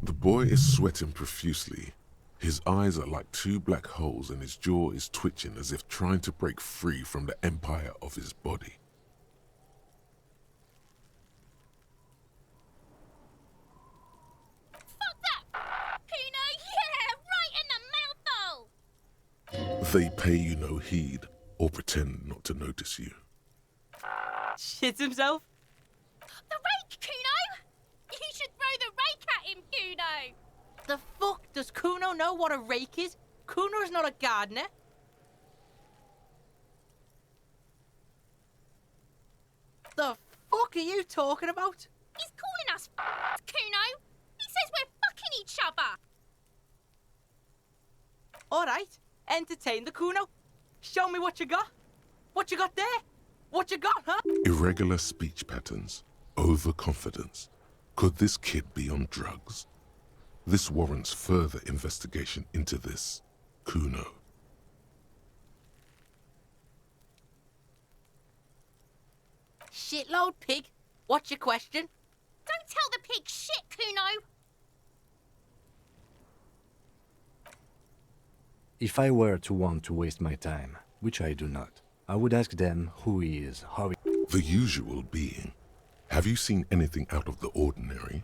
The boy is sweating profusely. His eyes are like two black holes and his jaw is twitching as if trying to break free from the empire of his body. Fuck that! Kuno, yeah! Right in the mouthhole! They pay you no heed or pretend not to notice you. Shits himself. The rake, Kuno! You should throw the rake at him, Kuno! The fuck? Does Kuno know what a rake is? Kuno's not a gardener. The fuck are you talking about? He's calling us Kuno! He says we're fucking each other! Alright, entertain the Kuno. Show me what you got. What you got there? What you got, huh? Irregular speech patterns, overconfidence. Could this kid be on drugs? This warrants further investigation into this Kuno. Shitload pig. What's your question? Don't tell the pig shit, Kuno! If I were to want to waste my time, which I do not, I would ask them who he is, how he... The usual being. Have you seen anything out of the ordinary?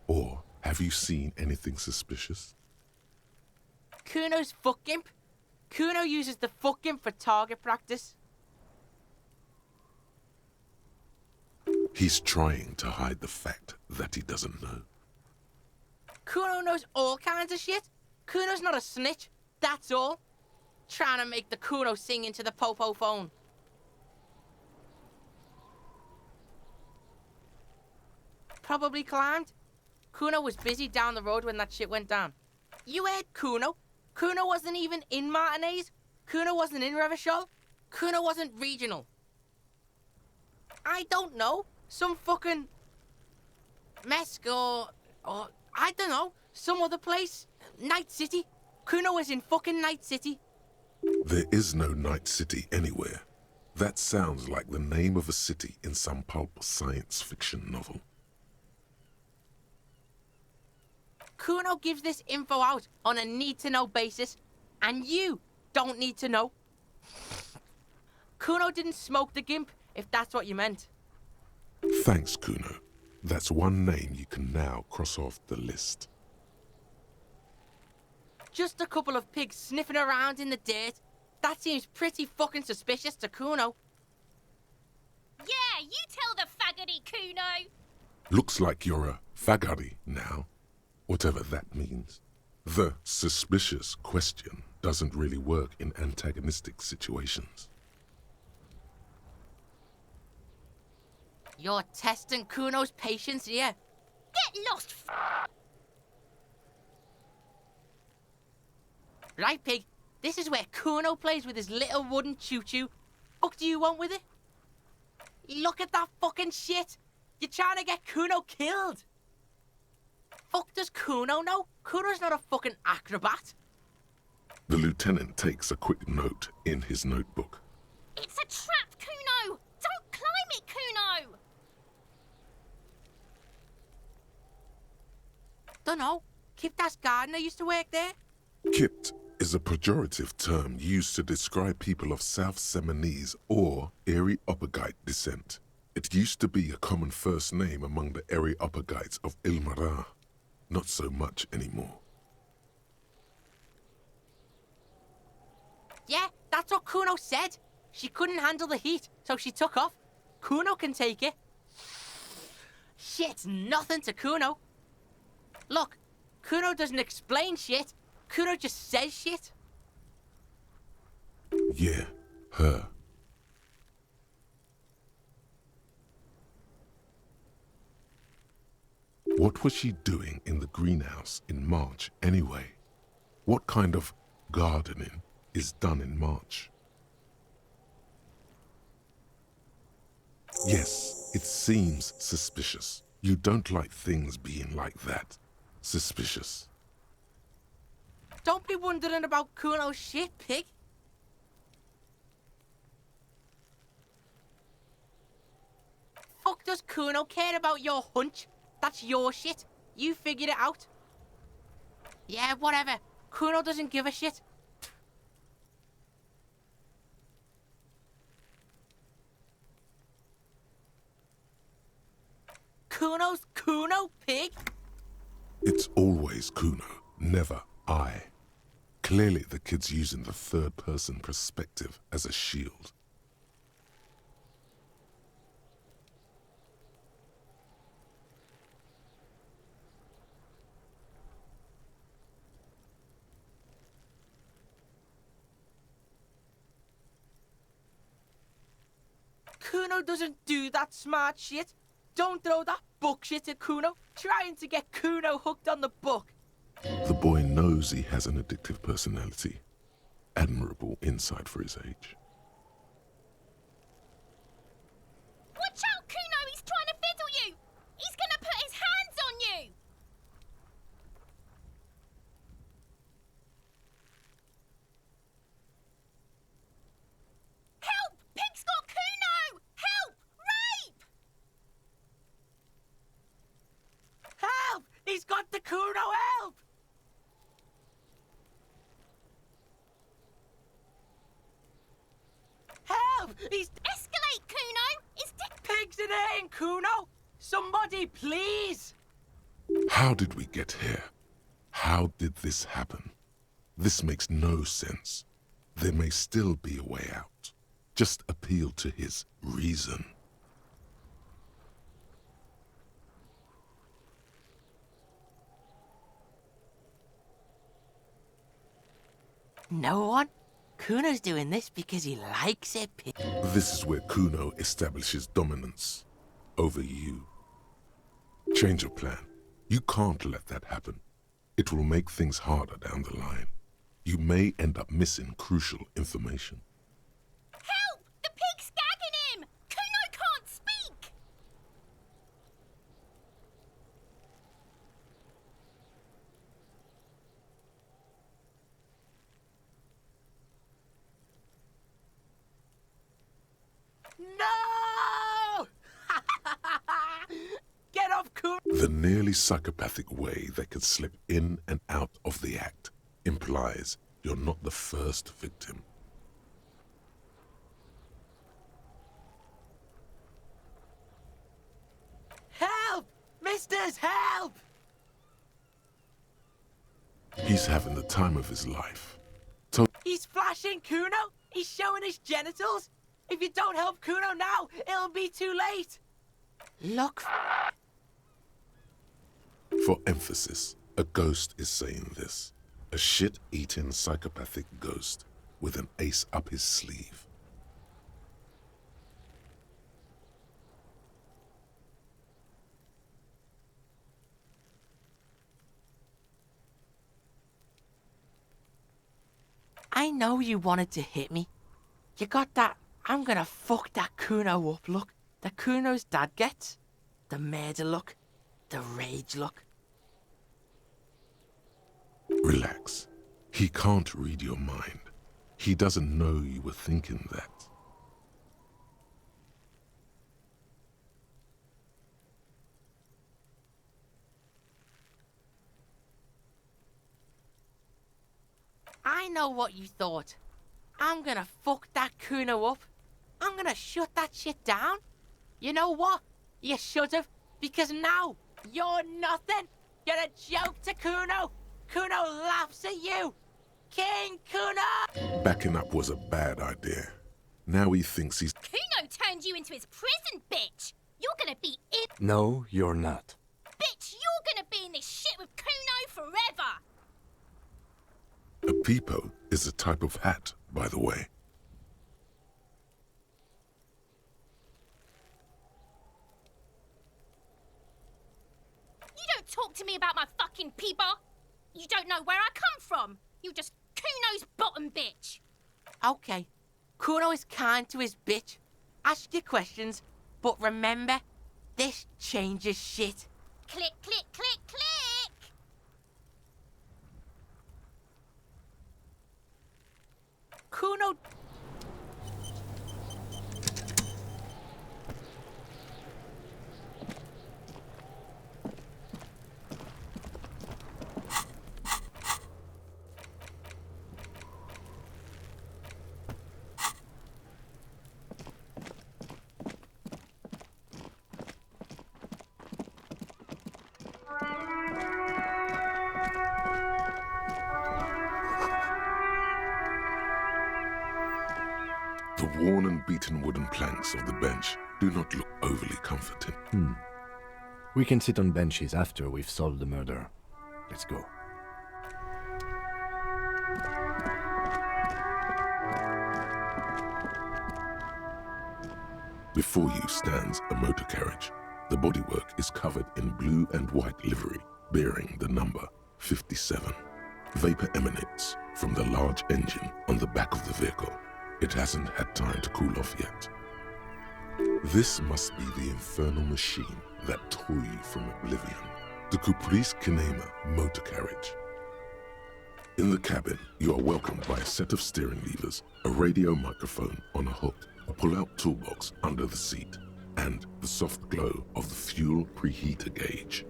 Or have you seen anything suspicious? Kuno's fuck imp. Kuno uses the fuck imp for target practice. He's trying to hide the fact that he doesn't know. Kuno knows all kinds of shit. Kuno's not a snitch, that's all. Trying to make the Kuno sing into the popo phone. Probably climbed. Kuno was busy down the road when that shit went down. You heard Kuno. Kuno wasn't even in Martinez. Kuno wasn't in Revachol. Kuno wasn't regional. I don't know. Some fucking... Mesk or I don't know. Some other place. Night City. Kuno was in fucking Night City. There is no Night City anywhere. That sounds like the name of a city in some pulp science fiction novel. Kuno gives this info out on a need-to-know basis, and you don't need to know. Kuno didn't smoke the gimp, if that's what you meant. Thanks, Kuno. That's one name you can now cross off the list. Just a couple of pigs sniffing around in the dirt. That seems pretty fucking suspicious to Kuno. Yeah, you tell the faggoty, Kuno! Looks like you're a fagari now, whatever that means. The suspicious question doesn't really work in antagonistic situations. You're testing Kuno's patience here. Get lost, Right, pig? This is where Kuno plays with his little wooden choo-choo. Fuck do you want with it? Look at that fucking shit! You're trying to get Kuno killed! Fuck does Kuno know? Kuno's not a fucking acrobat. The lieutenant takes a quick note in his notebook. It's a trap, Kuno! Don't climb it, Kuno! Dunno. Kiptas Gardner used to work there. Kipt is a pejorative term used to describe people of South Seminese or Areopagite descent. It used to be a common first name among the Areopagites of Ilmara. Not so much anymore. Yeah, that's what Kuno said. She couldn't handle the heat, so she took off. Kuno can take it. Shit's nothing to Kuno. Look, Kuno doesn't explain shit. Kuno just says shit. Yeah, her. What was she doing in the greenhouse in March anyway? What kind of gardening is done in March? Yes, it seems suspicious. You don't like things being like that. Suspicious. Don't be wondering about Kuno's shit, pig. fuck does Kuno care about your hunch? That's your shit. You figured it out. Yeah, whatever. Kuno doesn't give a shit. Kuno's Kuno, pig? It's always Kuno, never I. Clearly the kid's using the third-person perspective as a shield. Kuno doesn't do that smart shit. Don't throw that book shit at Kuno. Trying to get Kuno hooked on the book. The boy knows he has an addictive personality. Admirable insight for his age. Watch out, Kuno! He's trying to fiddle you! He's gonna put his hands on you! Help! Pig's got Kuno! Help! Rape! Help! He's got the Kuno, help! Help! He's... Escalate, Kuno! It's Pigs in here, Kuno! Somebody, please! How did we get here? How did this happen? This makes no sense. There may still be a way out. Just appeal to his reason. No one? Kuno's doing this because he likes it, pig. This is where Kuno establishes dominance over you. Change your plan. You can't let that happen. It will make things harder down the line. You may end up missing crucial information. Help! The pig's gagging him! Kuno can't speak! No! Get off, Kuno! The nearly psychopathic way they could slip in and out of the act implies you're not the first victim. Help! Misters, help! He's having the time of his life. He's flashing Kuno! He's showing his genitals! If you don't help Kuno now, it'll be too late! Look... For emphasis, a ghost is saying this. A shit-eating psychopathic ghost with an ace up his sleeve. I know you wanted to hit me. You got that, I'm gonna fuck that Kuno up look that Kuno's dad gets. The murder look. The rage look. Relax. He can't read your mind. He doesn't know you were thinking that. I know what you thought. I'm gonna fuck that Kuno up. I'm gonna shut that shit down. You know what? You should've, because now you're nothing. You're a joke to Kuno. Kuno laughs at you. King Kuno! Backing up was a bad idea. Now he thinks he's... Kuno turned you into his prison, bitch! You're gonna be in... No, you're not. Bitch, you're gonna be in this shit with Kuno forever! A peepo is a type of hat, by the way. You don't talk to me about my fucking peeper! You don't know where I come from! You're just Kuno's bottom bitch! Okay, Kuno is kind to his bitch. Ask your questions, but remember, this changes shit. Click, click, click, click! Kuno... worn and beaten wooden planks of the bench do not look overly comforting. We can sit on benches after we've solved the murder. Let's go. Before you stands a motor carriage. The bodywork is covered in blue and white livery, bearing the number 57. Vapor emanates from the large engine on the back of the vehicle. It hasn't had time to cool off yet. This must be the infernal machine that tore you from oblivion. The Caprice Kinema motor carriage. In the cabin, you are welcomed by a set of steering levers, a radio microphone on a hook, a pull-out toolbox under the seat, and the soft glow of the fuel preheater gauge.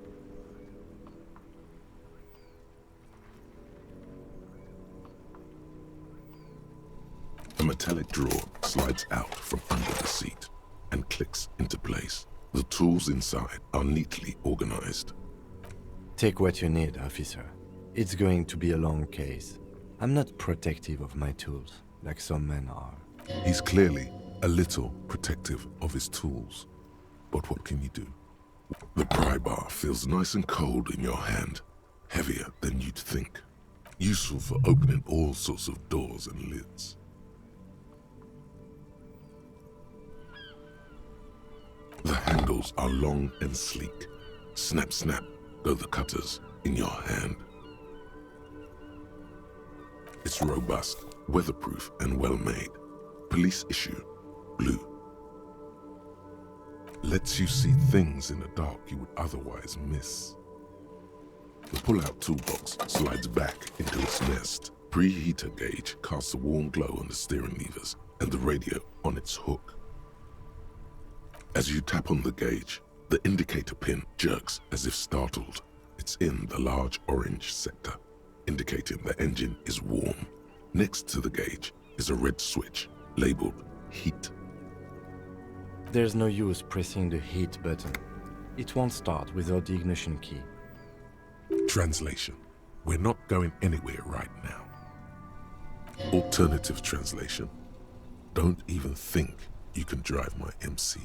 A metallic drawer slides out from under the seat and clicks into place. The tools inside are neatly organized. Take what you need, officer. It's going to be a long case. I'm not protective of my tools, like some men are. He's clearly a little protective of his tools. But what can you do? The pry bar feels nice and cold in your hand, heavier than you'd think. Useful for opening all sorts of doors and lids. The handles are long and sleek. Snap, snap go the cutters in your hand. It's robust, weatherproof, and well-made. Police issue, blue. Lets you see things in the dark you would otherwise miss. The pull-out toolbox slides back into its nest. Preheater gauge casts a warm glow on the steering levers and the radio on its hook. As you tap on the gauge, the indicator pin jerks as if startled. It's in the large orange sector, indicating the engine is warm. Next to the gauge is a red switch labeled heat. There's no use pressing the heat button. It won't start without the ignition key. Translation: we're not going anywhere right now. Alternative translation: don't even think you can drive my MC.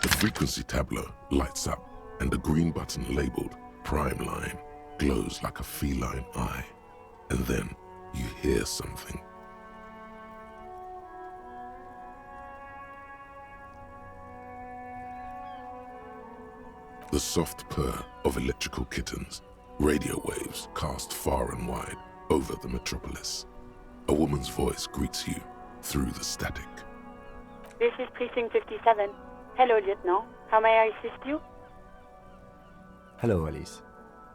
The frequency tableau lights up and the green button labeled Prime Line glows like a feline eye. And then you hear something. The soft purr of electrical kittens, radio waves cast far and wide over the metropolis. A woman's voice greets you through the static. This is Precinct 57. Hello, Lieutenant. How may I assist you? Hello, Alice.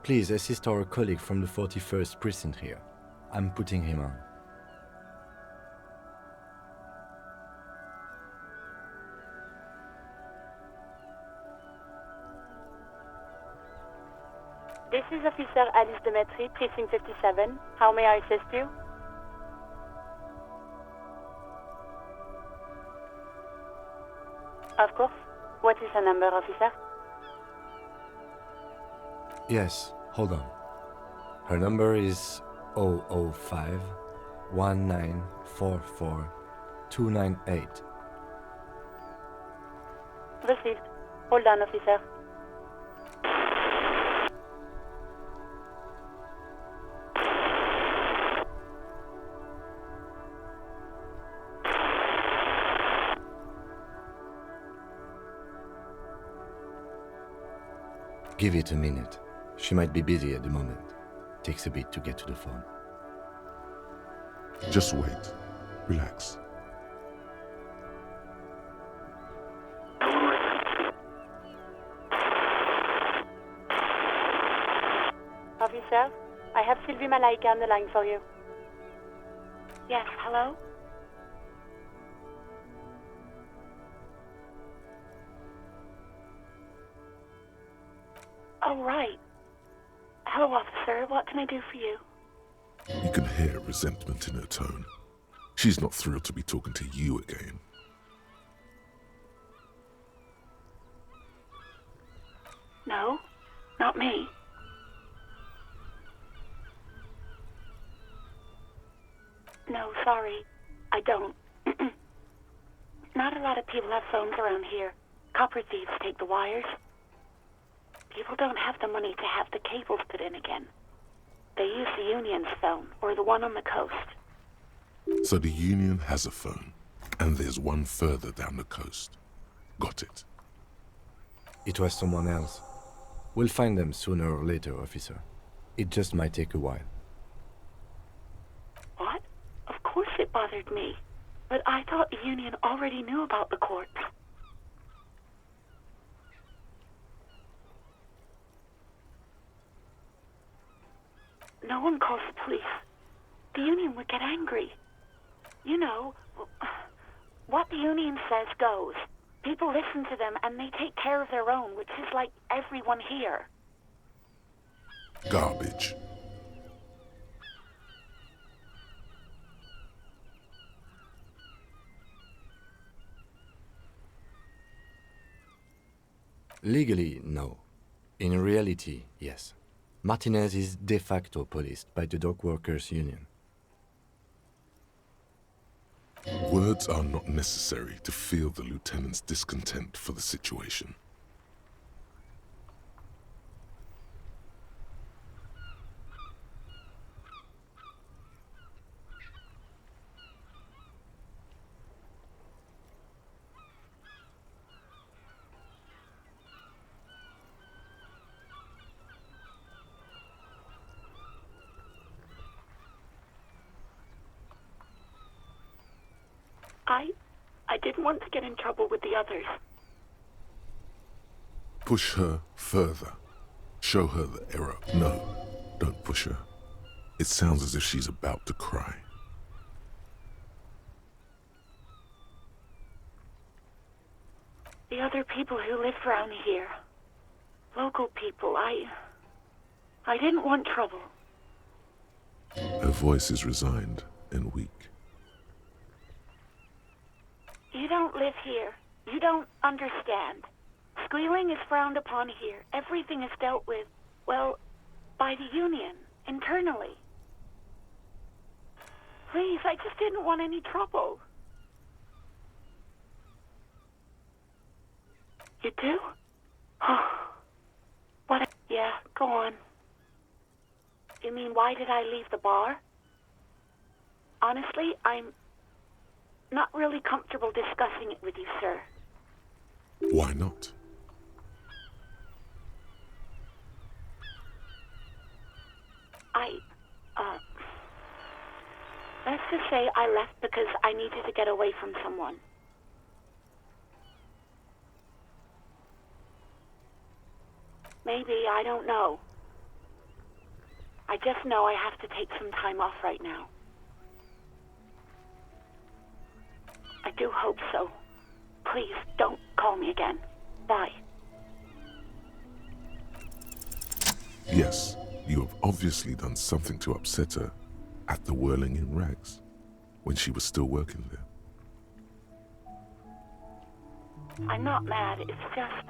Please assist our colleague from the 41st Precinct here. I'm putting him on. This is Officer Alice Demetri, Precinct 57. How may I assist you? Of course. What is her number, officer? Yes, hold on. Her number is 005 1944 298. Received. Hold on, officer. Give it a minute. She might be busy at the moment. Takes a bit to get to the phone. Just wait. Relax. Officer, I have Sylvie Malaika on the line for you. Yes, hello? Oh, right. Hello, officer. What can I do for you? You can hear resentment in her tone. She's not thrilled to be talking to you again. No, not me. sorry. I don't. Not a lot of people have phones around here. Copper thieves take the wires. People don't have the money to have the cables put in again. They use the Union's phone, or the one on the coast. So the Union has a phone, and there's one further down the coast. Got it. It was someone else. We'll find them sooner or later, officer. It just might take a while. What? Of course it bothered me. But I thought the Union already knew about the corpse. No one calls the police. The Union would get angry. You know, what the Union says goes. People listen to them and they take care of their own, which is like everyone here. Garbage. Legally, no. In reality, yes. Martinez is de facto policed by the Dock Workers Union. Words are not necessary to feel the lieutenant's discontent for the situation. I didn't want to get in trouble with the others. Push her further. Show her the error. No, don't push her. It sounds as if she's about to cry. The other people who live around here. Local people, I didn't want trouble. Her voice is resigned and weak. You don't live here. You don't understand. Squealing is frowned upon here. Everything is dealt with, well, by the Union, internally. Please, I just didn't want any trouble. You do? Oh. What? Yeah, go on. You mean, why did I leave the bar? Honestly, I'm not really comfortable discussing it with you, sir. Why not? Let's just say I left because I needed to get away from someone. Maybe, I don't know. I just know I have to take some time off right now. I do hope so. Please, don't call me again. Bye. Yes, you have obviously done something to upset her at the Whirling in Rags, when she was still working there. I'm not mad, it's just...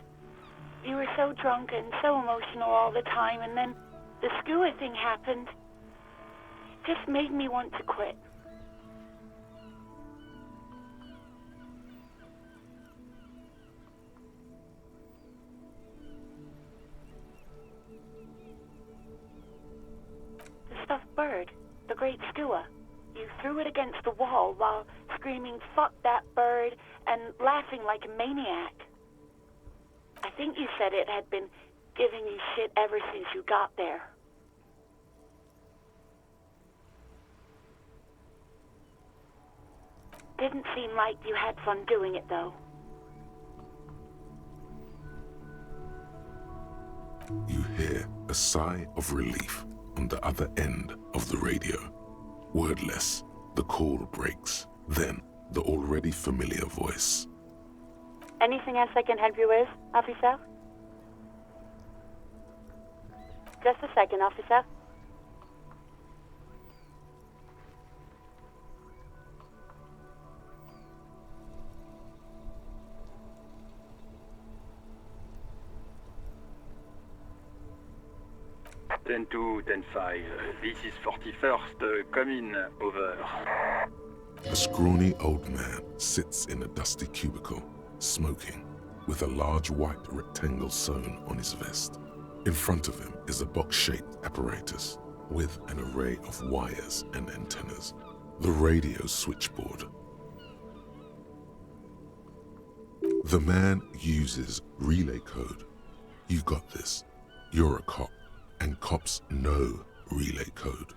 You were so drunk and so emotional all the time, and then the skua thing happened. It just made me want to quit. The stuffed bird, the great skua. You threw it against the wall while screaming, "Fuck that bird," and laughing like a maniac. I think you said it had been giving you shit ever since you got there. Didn't seem like you had fun doing it, though. You hear a sigh of relief on the other end of the radio. Wordless, the call breaks. Then, the already familiar voice. Anything else I can help you with, officer? Just a second, officer. Ten 2, 10 5. This is 41st. Come in. Over. A scrawny old man sits in a dusty cubicle, smoking, with a large white rectangle sewn on his vest. In front of him is a box-shaped apparatus with an array of wires and antennas. The radio switchboard. The man uses relay code. You got this. You're a cop, and cops know relay code.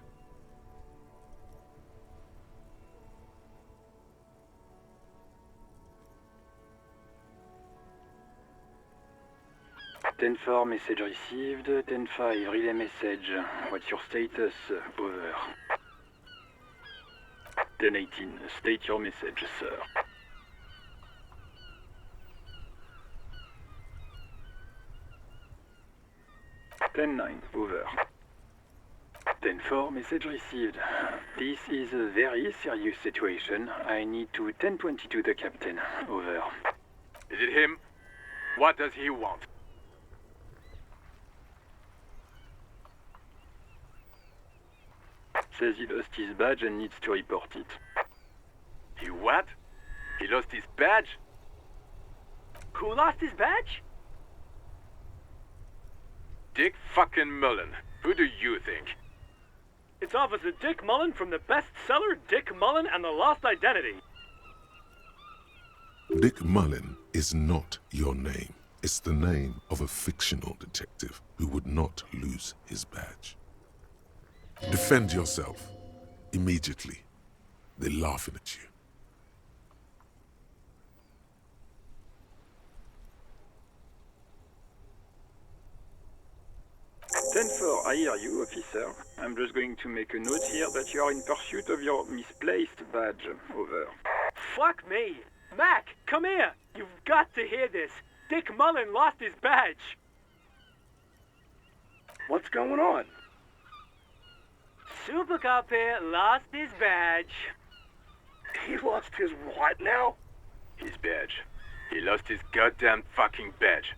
Ten-4, message received. Ten-5, relay message. What's your status? Over. 10-18, state your message, sir. 10-9, over. 10-4, message received. This is a very serious situation. I need to 10-22 the captain. Over. Is it him? What does he want? Says he lost his badge and needs to report it. He what? He lost his badge? Who lost his badge? Dick fucking Mullen. Who do you think? It's Officer Dick Mullen from the bestseller Dick Mullen and the Lost Identity. Dick Mullen is not your name. It's the name of a fictional detective who would not lose his badge. Defend yourself. Immediately. They're laughing at you. Ten-4, I hear you, officer. I'm just going to make a note here that you are in pursuit of your misplaced badge. Over. Fuck me! Mac, come here! You've got to hear this. Dick Mullen lost his badge. What's going on? Super Cop here lost his badge. He lost his what now? His badge. He lost his goddamn fucking badge.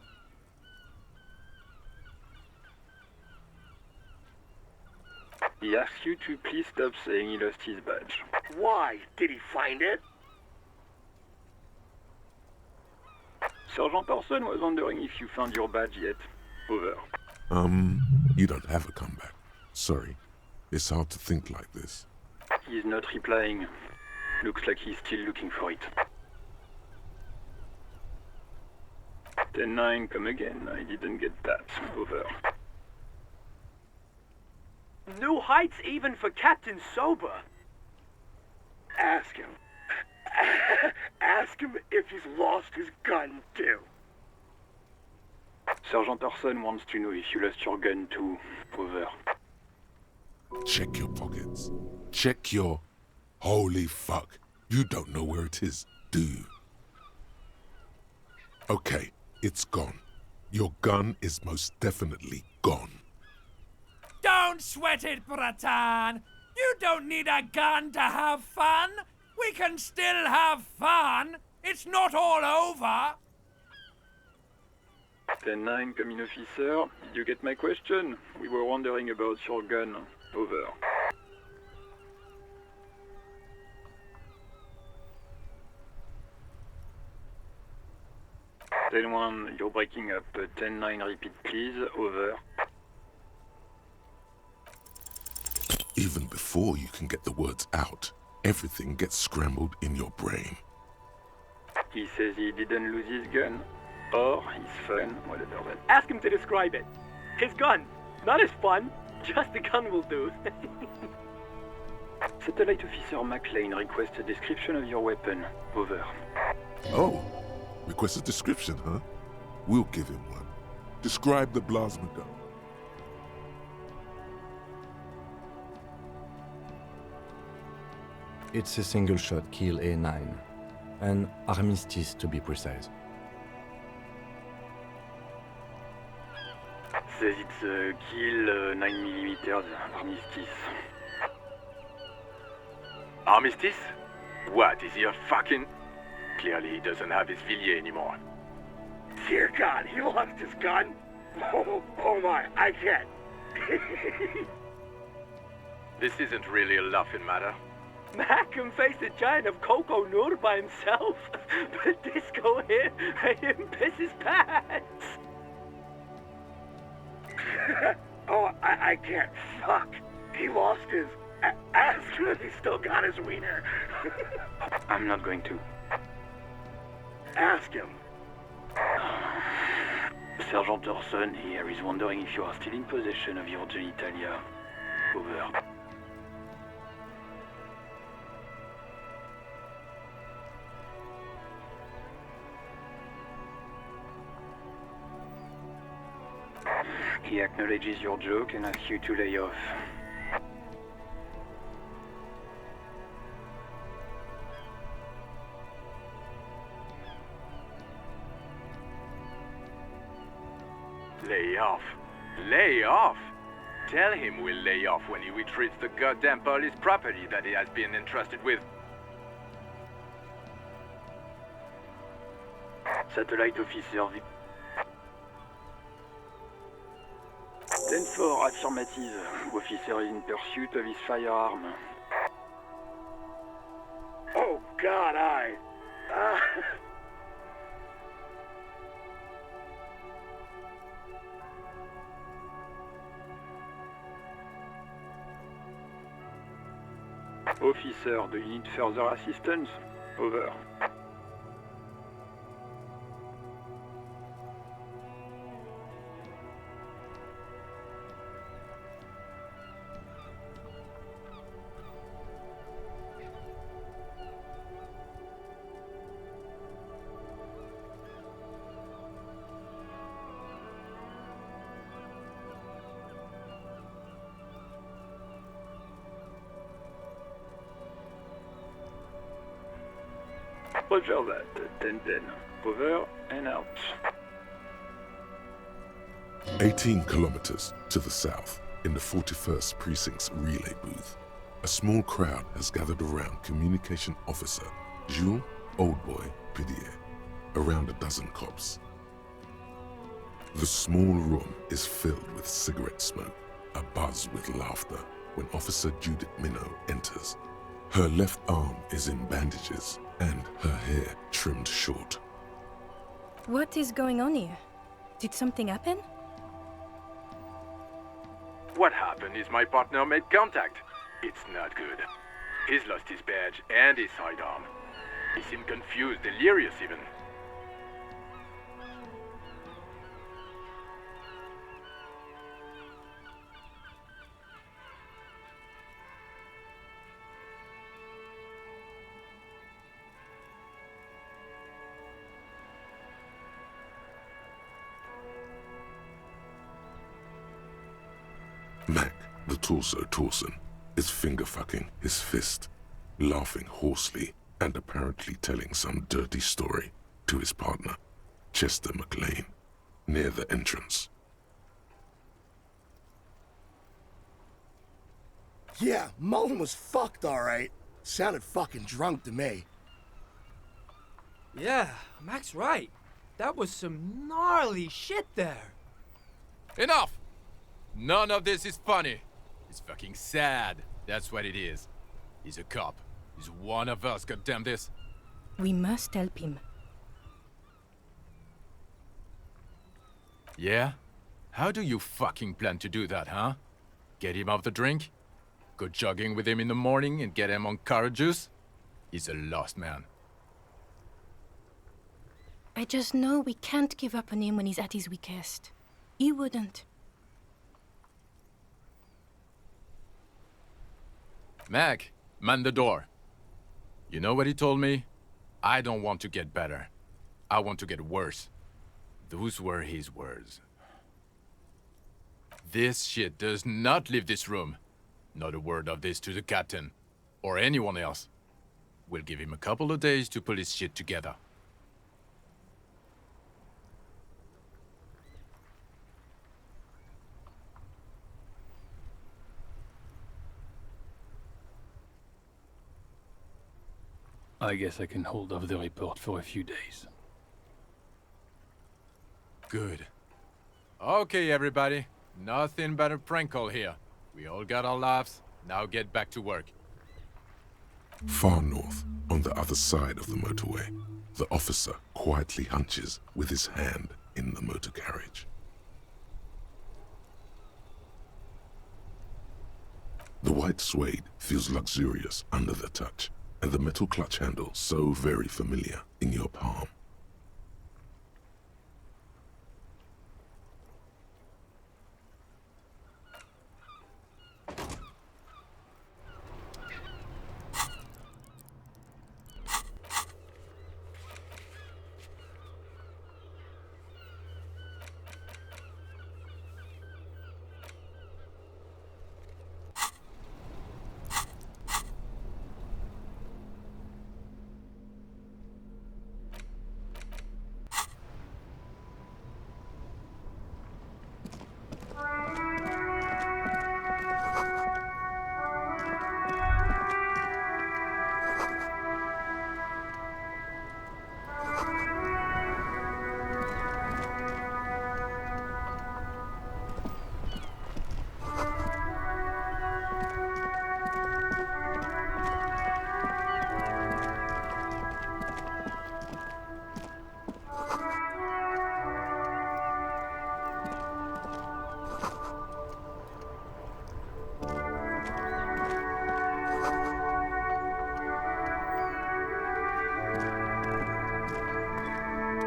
He asks you to please stop saying he lost his badge. Why? Did he find it? Sergeant Person was wondering if you found your badge yet. Over. You don't have a comeback. Sorry. It's hard to think like this. He's not replying. Looks like he's still looking for it. 10-9, come again. I didn't get that. Over. New heights even for Captain Sober. Ask him. Ask him if he's lost his gun, too. Sergeant Orson wants to know if you lost your gun, too. Over. Check your pockets. Check your... Holy fuck. You don't know where it is, do you? Okay, it's gone. Your gun is most definitely gone. Don't sweat it, Bratan. You don't need a gun to have fun. We can still have fun. It's not all over. 10-9, come in, officer. Did you get my question? We were wondering about your gun. Over. Ten-1, you're breaking up. 10-9, repeat, please. Over. Even before you can get the words out, everything gets scrambled in your brain. He says he didn't lose his gun. Or his fun, whatever that. Ask him to describe it. His gun. Not his fun. Just the gun will do. Satellite Officer McLean requests a description of your weapon. Over. Oh, request a description, huh? We'll give him one. Describe the plasma gun. It's a single-shot kill A9. An armistice, to be precise. Says it's a kill 9mm armistice. Armistice? What, is he a fucking... Clearly he doesn't have his Villiers anymore. Dear God, he lost his gun? Oh my, I can't. This isn't really a laughing matter. Mac can face a giant of Coco Nur by himself, but Disco here made him piss his pants. Oh, I can't. Fuck. He lost his ass, but he still got his wiener. I'm not going to. Ask him. Sergeant Orson here is wondering if you are still in possession of your genitalia. Over. He acknowledges your joke and asks you to lay off. Lay off. Lay off? Tell him we'll lay off when he retrieves the goddamn police property that he has been entrusted with. Satellite officer 10-4, affirmative. Officer is in pursuit of his firearm. Oh, God, Officer, do you need further assistance? Over. Roger that. 10-10. Over and out. 18 kilometers to the south, in the 41st Precinct's relay booth, a small crowd has gathered around Communication Officer Jules Oldboy Pidier, around a dozen cops. The small room is filled with cigarette smoke, abuzz with laughter, when Officer Judith Minot enters. Her left arm is in bandages and her hair trimmed short. What is going on here? Did something happen? What happened is my partner made contact. It's not good. He's lost his badge and his sidearm. He seemed confused, delirious even. Mac, the torso Torson, is finger-fucking his fist, laughing hoarsely and apparently telling some dirty story to his partner, Chester McLean, near the entrance. Yeah, Mullen was fucked, alright. Sounded fucking drunk to me. Yeah, Mac's right. That was some gnarly shit there. Enough! None of this is funny. It's fucking sad. That's what it is. He's a cop. He's one of us, goddamn this. We must help him. Yeah? How do you fucking plan to do that, huh? Get him off the drink? Go jogging with him in the morning and get him on carrot juice? He's a lost man. I just know we can't give up on him when he's at his weakest. He wouldn't. Mac, man the door. You know what he told me? I don't want to get better. I want to get worse. Those were his words. This shit does not leave this room. Not a word of this to the captain, or anyone else. We'll give him a couple of days to pull his shit together. I guess I can hold off the report for a few days. Good. Okay, everybody. Nothing but a prank call here. We all got our laughs. Now get back to work. Far north, on the other side of the motorway, the officer quietly hunches with his hand in the motor carriage. The white suede feels luxurious under the touch, and the metal clutch handle so very familiar in your palm.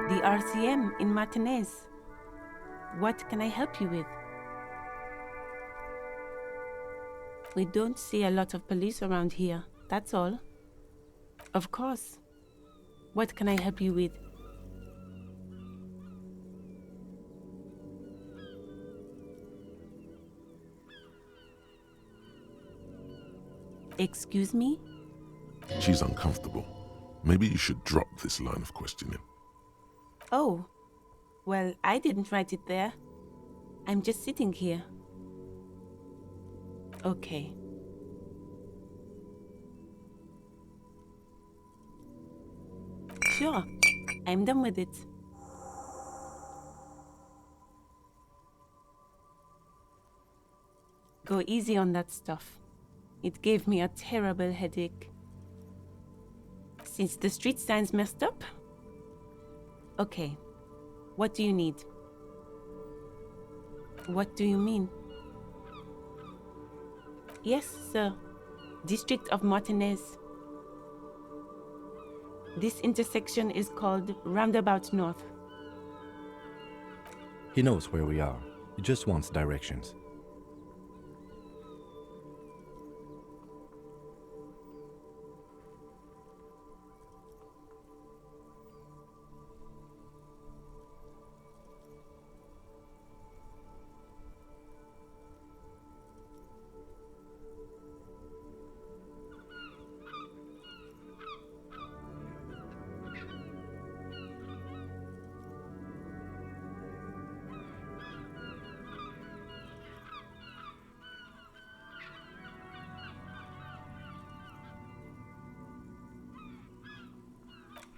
The RCM in Martinez. What can I help you with? We don't see a lot of police around here, that's all. Of course. What can I help you with? Excuse me? She's uncomfortable. Maybe you should drop this line of questioning. Oh, well, I didn't write it there. I'm just sitting here. Okay. Sure, I'm done with it. Go easy on that stuff. It gave me a terrible headache. Since the street sign's messed up? Okay, what do you need? What do you mean? Yes, sir. District of Martinez. This intersection is called Roundabout North. He knows where we are. He just wants directions.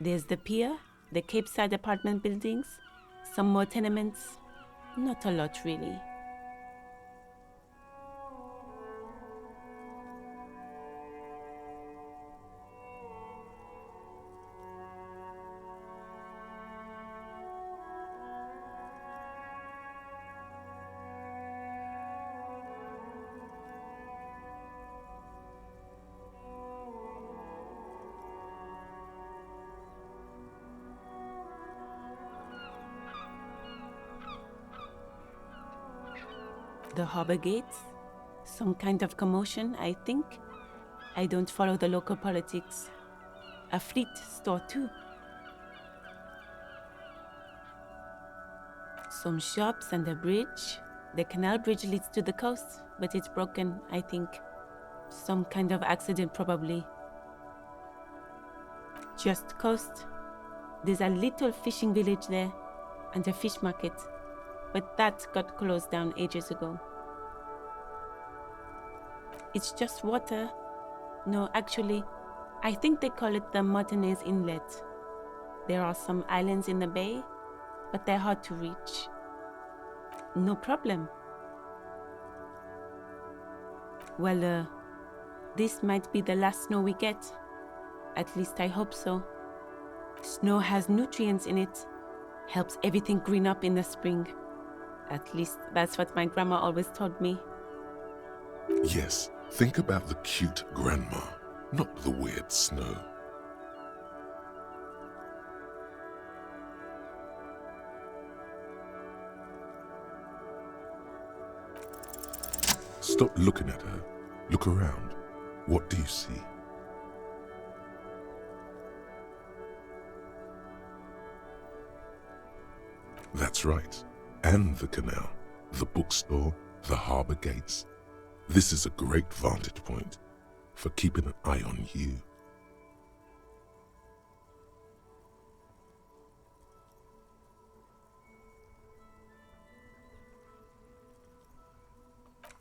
There's the pier, the Cape Side apartment buildings, some more tenements. Not a lot, really. The harbor gates? Some kind of commotion, I think. I don't follow the local politics. A fleet store, too. Some shops and a bridge. The canal bridge leads to the coast, but it's broken, I think. Some kind of accident, probably. Just coast. There's a little fishing village there, and a fish market. But that got closed down ages ago. It's just water. No, actually, I think they call it the Martinez Inlet. There are some islands in the bay, but they're hard to reach. No problem. Well, this might be the last snow we get. At least I hope so. Snow has nutrients in it. Helps everything green up in the spring. At least that's what my grandma always told me. Yes, think about the cute grandma, not the weird snow. Stop looking at her. Look around. What do you see? That's right. And the canal, the bookstore, the harbour gates. This is a great vantage point for keeping an eye on you.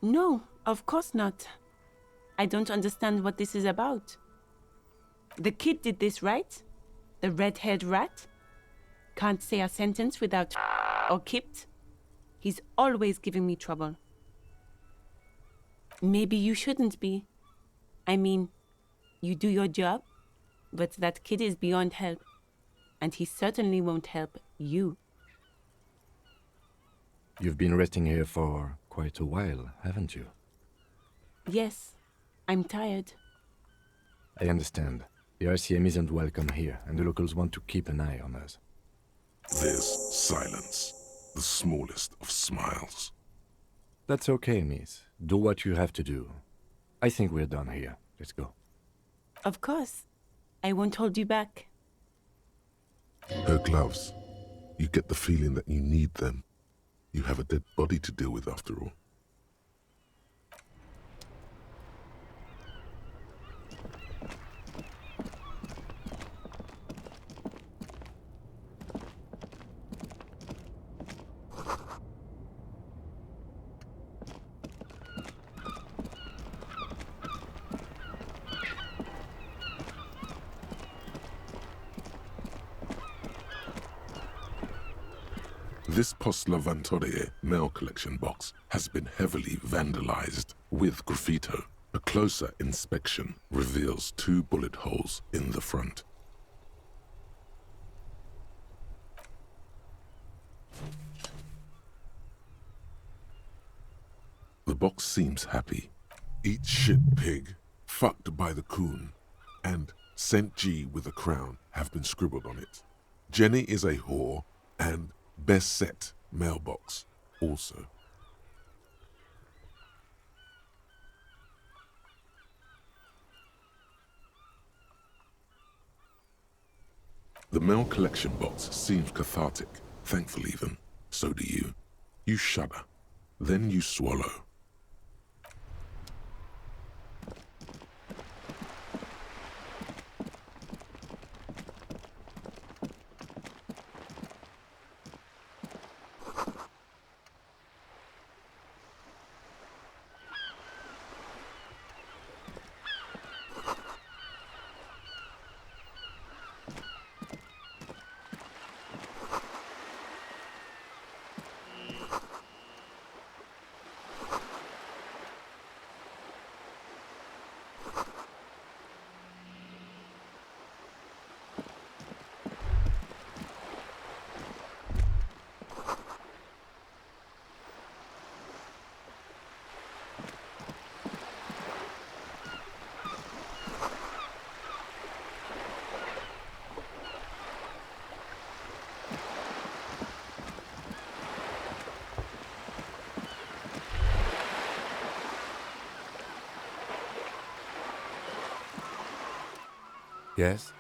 No, of course not. I don't understand what this is about. The kid did this, right? The red-haired rat? Can't say a sentence without or kipped. He's always giving me trouble. Maybe you shouldn't be. I mean, you do your job, but that kid is beyond help. And he certainly won't help you. You've been resting here for quite a while, haven't you? Yes, I'm tired. I understand. The RCM isn't welcome here, and the locals want to keep an eye on us. There's silence, the smallest of smiles. That's okay, miss. Do what you have to do. I think we're done here. Let's go. Of course. I won't hold you back. Her gloves. You get the feeling that you need them. You have a dead body to deal with after all. This Post Lavatorie mail collection box has been heavily vandalized with graffito. A closer inspection reveals 2 bullet holes in the front. The box seems happy. Eat shit, pig. Fucked by the coon. And St. G with a crown have been scribbled on it. Jenny is a whore, and best set mailbox also. The mail collection box seems cathartic, thankful even. So do you. You shudder. Then you swallow. Yes?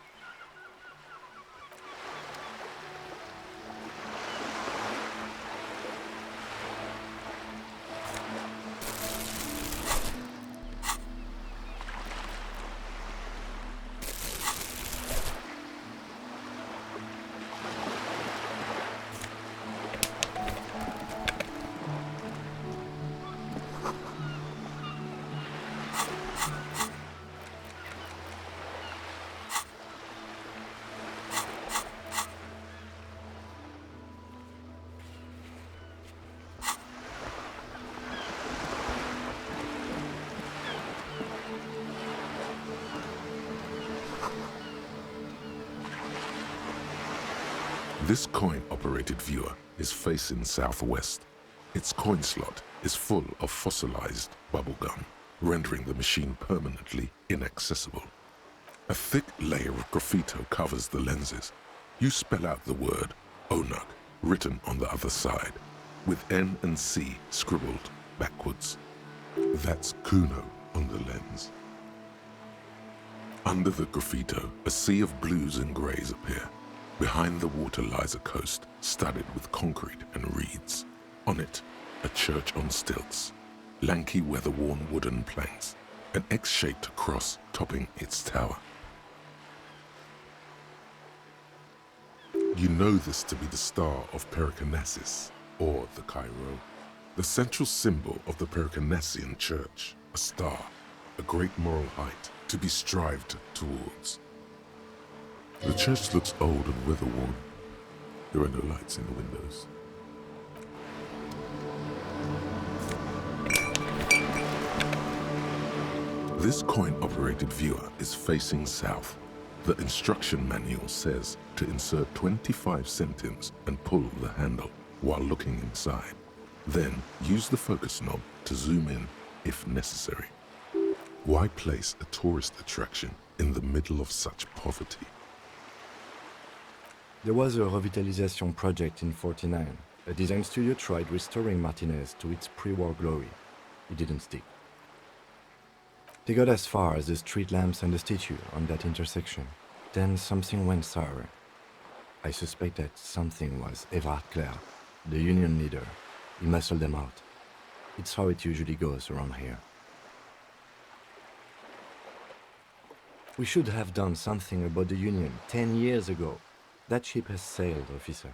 This coin-operated viewer is facing southwest. Its coin slot is full of fossilized bubblegum, rendering the machine permanently inaccessible. A thick layer of graffito covers the lenses. You spell out the word Onug, written on the other side, with N and C scribbled backwards. That's Kuno on the lens. Under the graffito, a sea of blues and greys appear. Behind the water lies a coast studded with concrete and reeds. On it, a church on stilts, lanky weather-worn wooden planks, an X-shaped cross topping its tower. You know this to be the star of Pericarnassus, or the Cairo, the central symbol of the Pericarnassian church, a star, a great moral height to be strived towards. The church looks old and weather-worn. There are no lights in the windows. This coin-operated viewer is facing south. The instruction manual says to insert 25 centimes and pull the handle while looking inside. Then use the focus knob to zoom in if necessary. Why place a tourist attraction in the middle of such poverty? There was a revitalization project in '49. A design studio tried restoring Martinez to its pre-war glory. It didn't stick. They got as far as the street lamps and the statue on that intersection. Then something went sour. I suspect that something was Everard Clare, the union leader. He muscled them out. It's how it usually goes around here. We should have done something about the union 10 years ago. That ship has sailed, officer.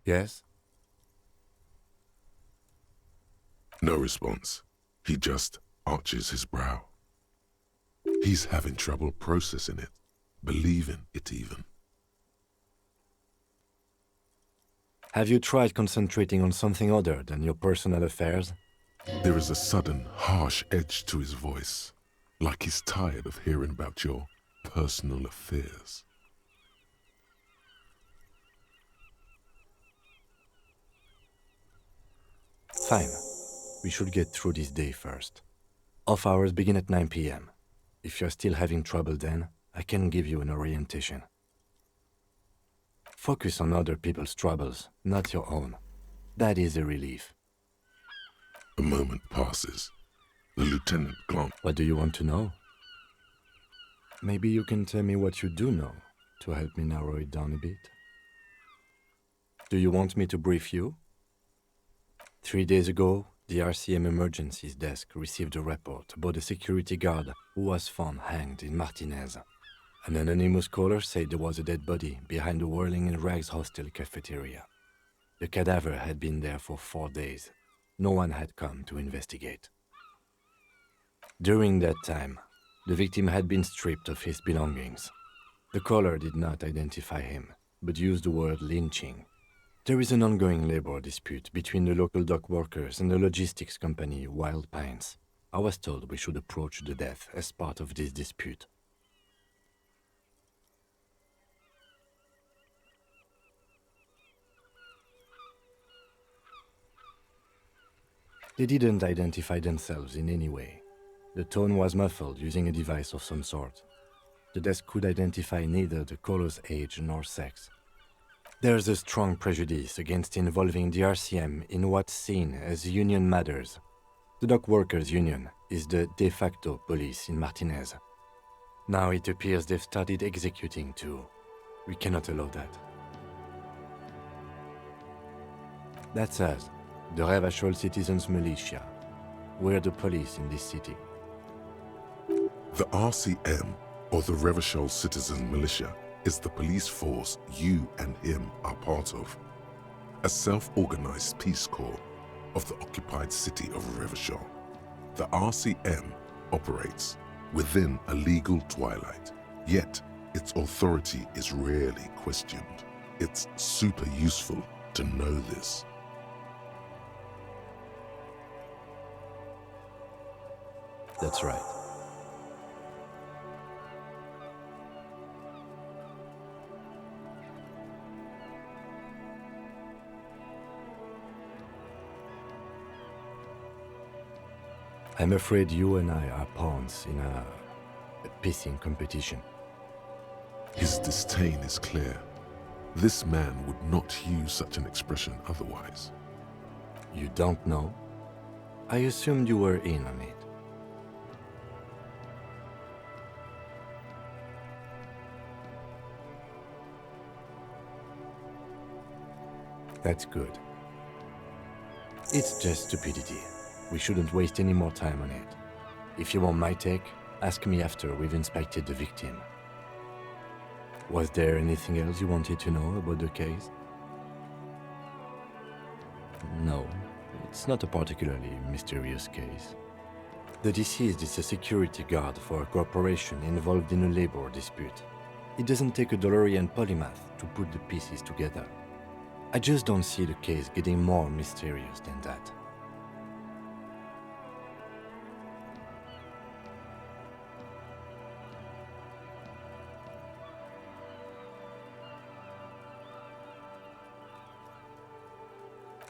Yes? No response. He just arches his brow. He's having trouble processing it, believing it even. Have you tried concentrating on something other than your personal affairs? There is a sudden, harsh edge to his voice, like he's tired of hearing about your personal affairs. Fine. We should get through this day first. Off hours begin at 9 p.m. If you're still having trouble then, I can give you an orientation. Focus on other people's troubles, not your own. That is a relief. A moment passes. The lieutenant glances. What do you want to know? Maybe you can tell me what you do know to help me narrow it down a bit. Do you want me to brief you? 3 days ago, the RCM Emergencies Desk received a report about a security guard who was found hanged in Martinez. An anonymous caller said there was a dead body behind the Whirling in Rags hostel cafeteria. The cadaver had been there for 4 days. No one had come to investigate. During that time, the victim had been stripped of his belongings. The caller did not identify him, but used the word lynching. There is an ongoing labor dispute between the local dock workers and the logistics company Wild Pines. I was told we should approach the death as part of this dispute. They didn't identify themselves in any way. The tone was muffled using a device of some sort. The desk could identify neither the caller's age nor sex. There's a strong prejudice against involving the RCM in what's seen as union matters. The dock workers' union is the de facto police in Martinez. Now it appears they've started executing too. We cannot allow that. That's us, the Revachol Citizens Militia. We're the police in this city. The RCM, or the Revachol Citizen Militia, is the police force you and him are part of. A self-organized peace corps of the occupied city of Revachol. The RCM operates within a legal twilight, yet its authority is rarely questioned. It's super useful to know this. That's right. I'm afraid you and I are pawns in a pissing competition. His disdain is clear. This man would not use such an expression otherwise. You don't know? I assumed you were in on it. That's good. It's just stupidity. We shouldn't waste any more time on it. If you want my take, ask me after we've inspected the victim. Was there anything else you wanted to know about the case? No, it's not a particularly mysterious case. The deceased is a security guard for a corporation involved in a labor dispute. It doesn't take a DeLorean polymath to put the pieces together. I just don't see the case getting more mysterious than that.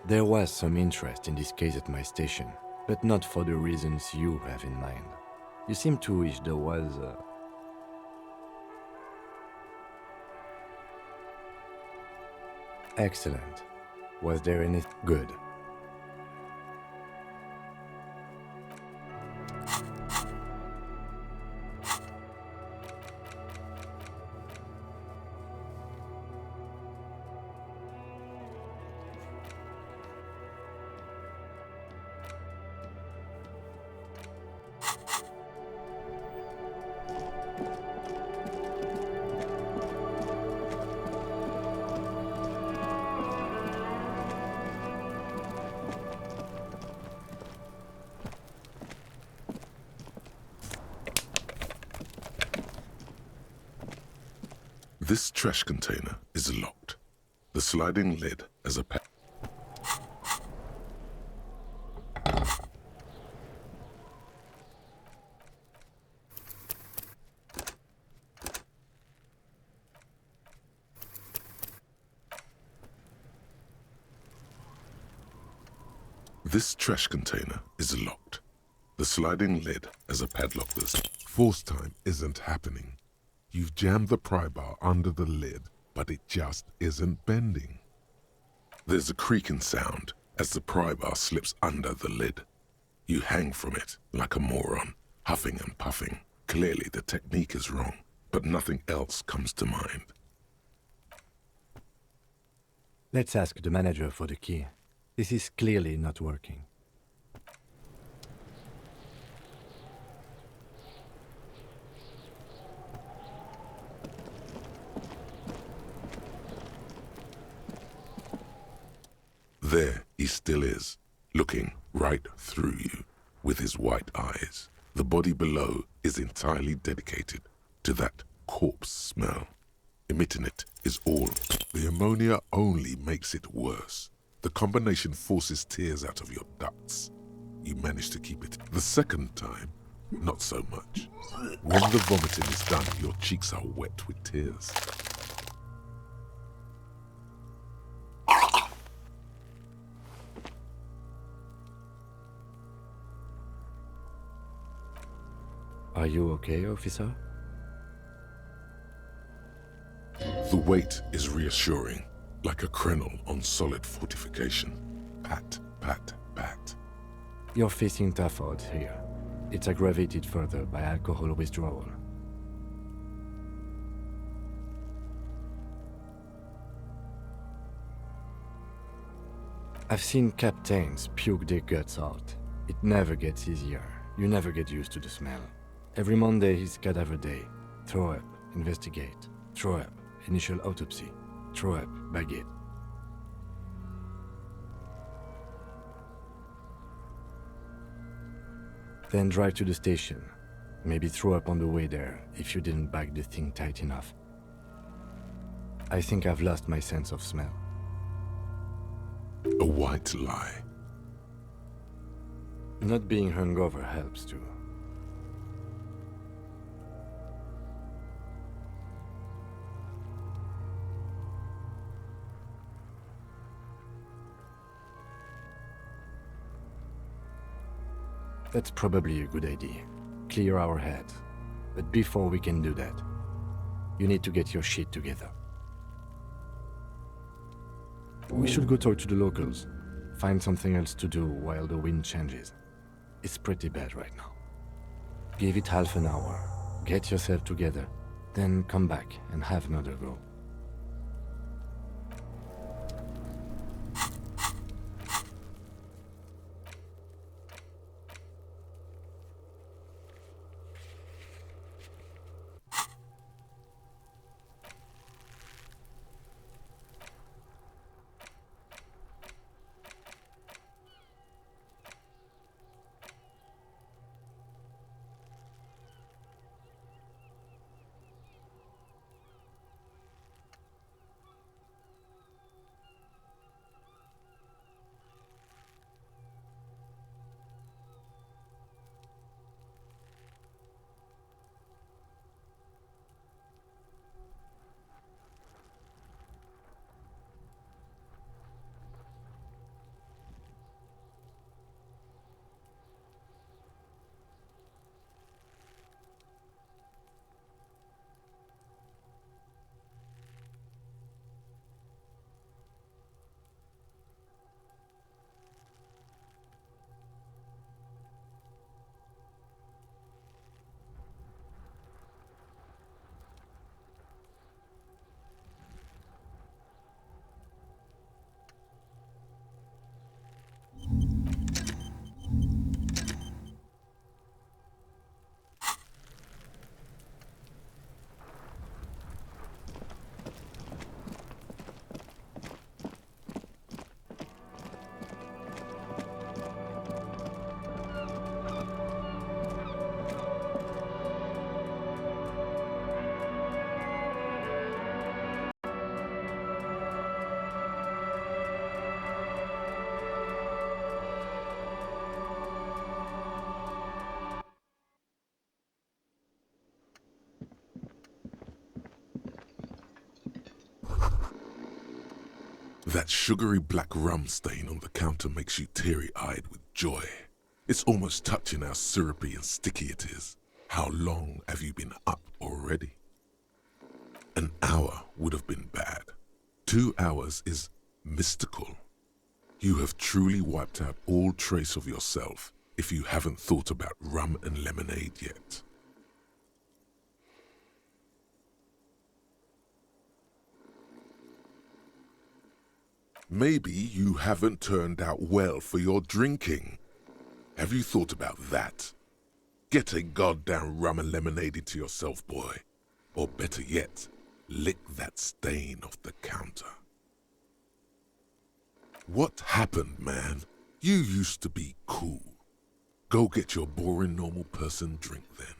There was some interest in this case at my station, but not for the reasons you have in mind. You seem to wish there was Excellent. Was there anything good? This trash container is locked. The sliding lid has a This trash container is locked. The sliding lid has a padlock. This force time isn't happening. You've jammed the pry bar under the lid, but it just isn't bending. There's a creaking sound as the pry bar slips under the lid. You hang from it like a moron, huffing and puffing. Clearly the technique is wrong, but nothing else comes to mind. Let's ask the manager for the key. This is clearly not working. There he still is, looking right through you with his white eyes. The body below is entirely dedicated to that corpse smell. Emitting it is all. The ammonia only makes it worse. The combination forces tears out of your ducts. You manage to keep it. The second time, not so much. When the vomiting is done, your cheeks are wet with tears. Are you okay, officer? The weight is reassuring, like a crenel on solid fortification. Pat, pat, pat. You're facing tough odds here. It's aggravated further by alcohol withdrawal. I've seen captains puke their guts out. It never gets easier. You never get used to the smell. Every Monday is cadaver day. Throw up, investigate. Throw up, initial autopsy. Throw up, baguette. Then drive to the station. Maybe throw up on the way there if you didn't bag the thing tight enough. I think I've lost my sense of smell. A white lie. Not being hungover helps too. That's probably a good idea. Clear our heads. But before we can do that, you need to get your shit together. We should go talk to the locals. Find something else to do while the wind changes. It's pretty bad right now. Give it half an hour. Get yourself together. Then come back and have another go. That sugary black rum stain on the counter makes you teary-eyed with joy. It's almost touching how syrupy and sticky it is. How long have you been up already? An hour would have been bad. 2 hours is mystical. You have truly wiped out all trace of yourself if you haven't thought about rum and lemonade yet. Maybe you haven't turned out well for your drinking. Have you thought about that? Get a goddamn rum and lemonade into yourself, boy. Or better yet, lick that stain off the counter. What happened, man? You used to be cool. Go get your boring normal person drink then.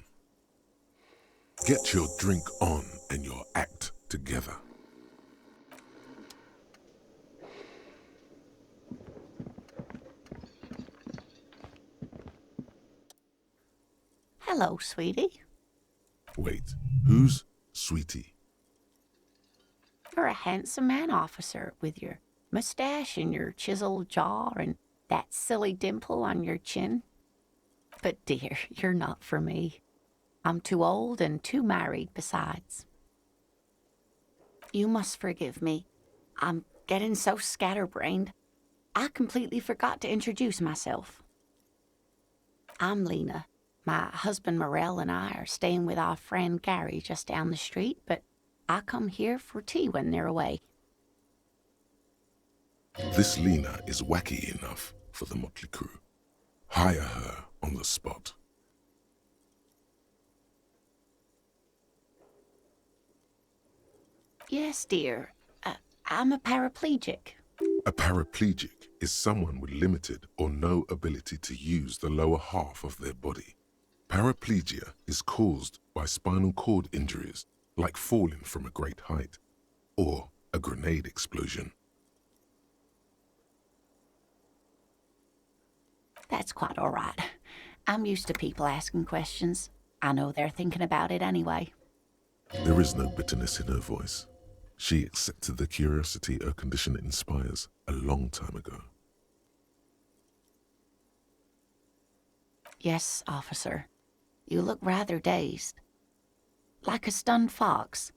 Get your drink on and your act together. Hello, sweetie. Wait, who's Sweetie? You're a handsome man, officer, with your mustache and your chiseled jaw and that silly dimple on your chin. But dear, you're not for me. I'm too old and too married besides. You must forgive me. I'm getting so scatterbrained. I completely forgot to introduce myself. I'm Lena. My husband Morel and I are staying with our friend Gary just down the street, but I come here for tea when they're away. This Lena is wacky enough for the motley crew. Hire her on the spot. Yes, dear. I'm a paraplegic. A paraplegic is someone with limited or no ability to use the lower half of their body. Paraplegia is caused by spinal cord injuries, like falling from a great height, or a grenade explosion. That's quite all right. I'm used to people asking questions. I know they're thinking about it anyway. There is no bitterness in her voice. She accepted the curiosity her condition inspires a long time ago. Yes, officer. You look rather dazed. Like a stunned fox.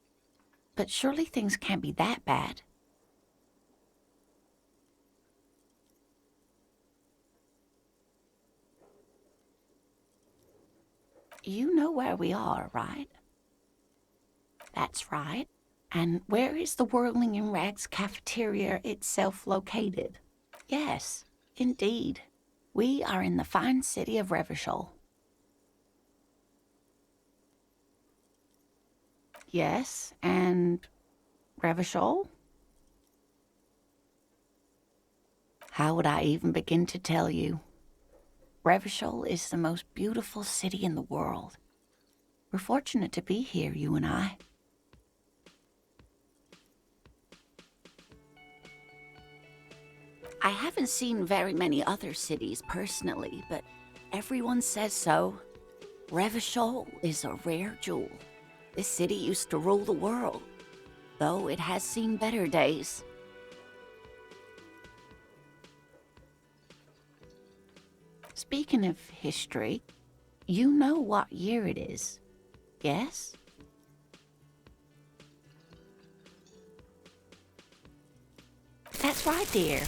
But surely things can't be that bad. You know where we are, right? That's right. And where is the Whirling in Rags cafeteria itself located? Yes, indeed. We are in the fine city of Revachol. Yes, and Revachol? How would I even begin to tell you? Revachol is the most beautiful city in the world. We're fortunate to be here, you and I. I haven't seen very many other cities personally, but everyone says so. Revachol is a rare jewel. This city used to rule the world, though it has seen better days. Speaking of history, you know what year it is, yes? That's right, dear.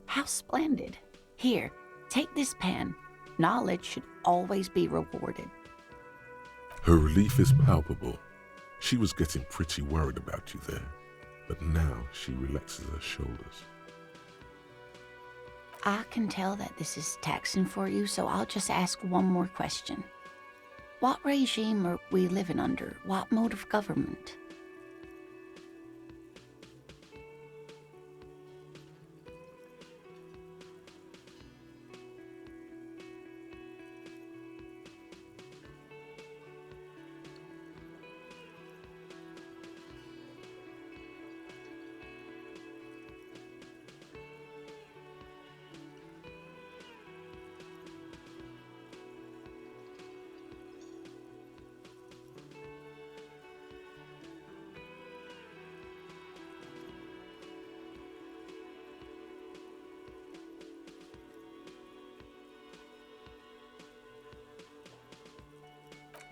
How splendid. Here, take this pen. Knowledge should always be rewarded. Her relief is palpable. She was getting pretty worried about you there, but now she relaxes her shoulders. I can tell that this is taxing for you, so I'll just ask one more question. What regime are we living under? What mode of government?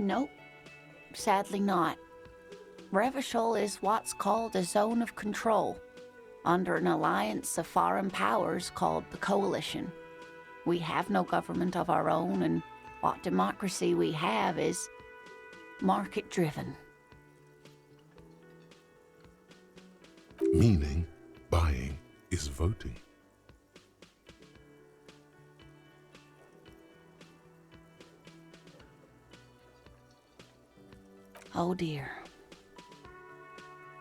Nope, sadly not. Revachol is what's called a zone of control, under an alliance of foreign powers called the Coalition. We have no government of our own, and what democracy we have is market-driven. Meaning, buying is voting. Oh dear.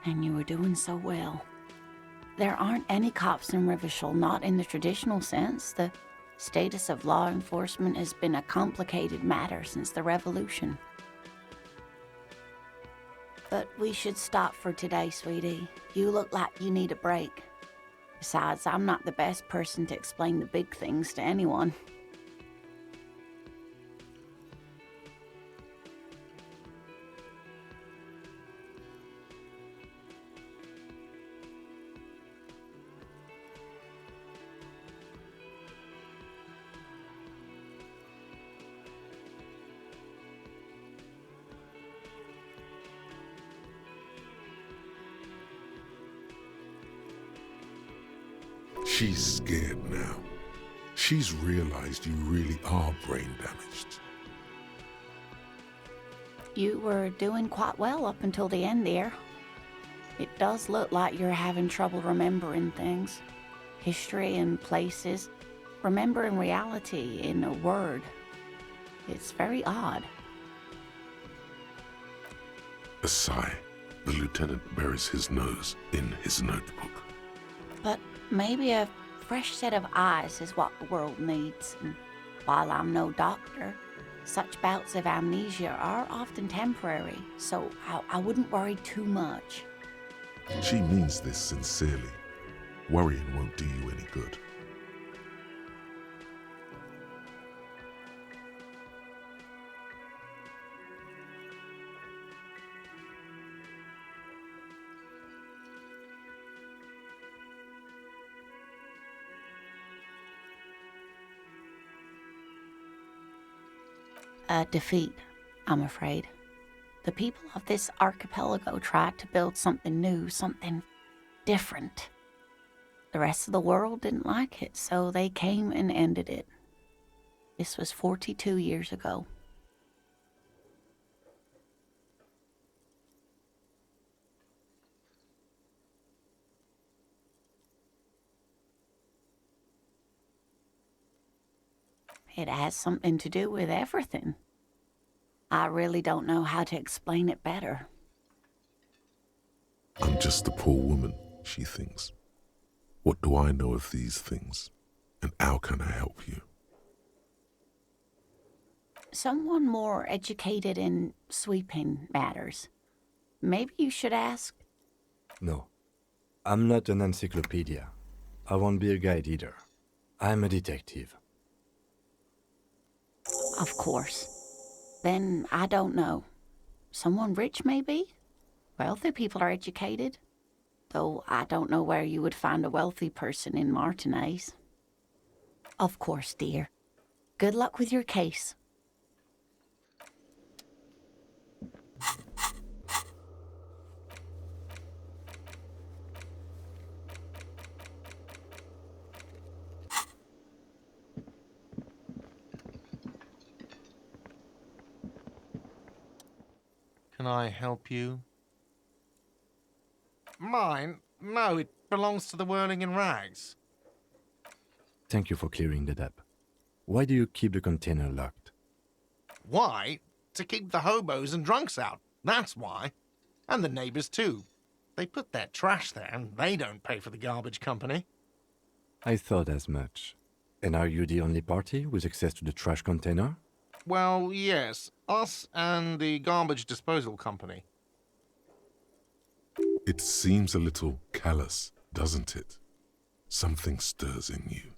And you were doing so well. There aren't any cops in Revachol, not in the traditional sense. The status of law enforcement has been a complicated matter since the revolution. But we should stop for today, sweetie. You look like you need a break. Besides, I'm not the best person to explain the big things to anyone. She's scared now. She's realized you really are brain damaged. You were doing quite well up until the end there. It does look like you're having trouble remembering things. history and places, remembering reality in a word. It's very odd. A sigh. The lieutenant buries his nose in his notebook. But maybe a fresh set of eyes is what the world needs. And while I'm no doctor, such bouts of amnesia are often temporary, so I wouldn't worry too much. She means this sincerely. Worrying won't do you any good. A defeat, I'm afraid. The people of this archipelago tried to build something new, something different. The rest of the world didn't like it, so they came and ended it. This was 42 years ago. It has something to do with everything. I really don't know how to explain it better. I'm just a poor woman, she thinks. What do I know of these things? And how can I help you? Someone more educated in sweeping matters. Maybe you should ask. No, I'm not an encyclopedia. I won't be a guide either. I'm a detective. Of course. Then I don't know. Someone rich, maybe? Wealthy people are educated. Though I don't know where you would find a wealthy person in Martinez. Of course, dear. Good luck with your case. Can I help you? Mine? No, it belongs to the Whirling in Rags. Thank you for clearing that up. Why do you keep the container locked? Why? To keep the hobos and drunks out. That's why. And the neighbors too. They put their trash there and they don't pay for the garbage company. I thought as much. And are you the only party with access to the trash container? Well, yes. Us and the garbage disposal company. It seems a little callous, doesn't it? Something stirs in you.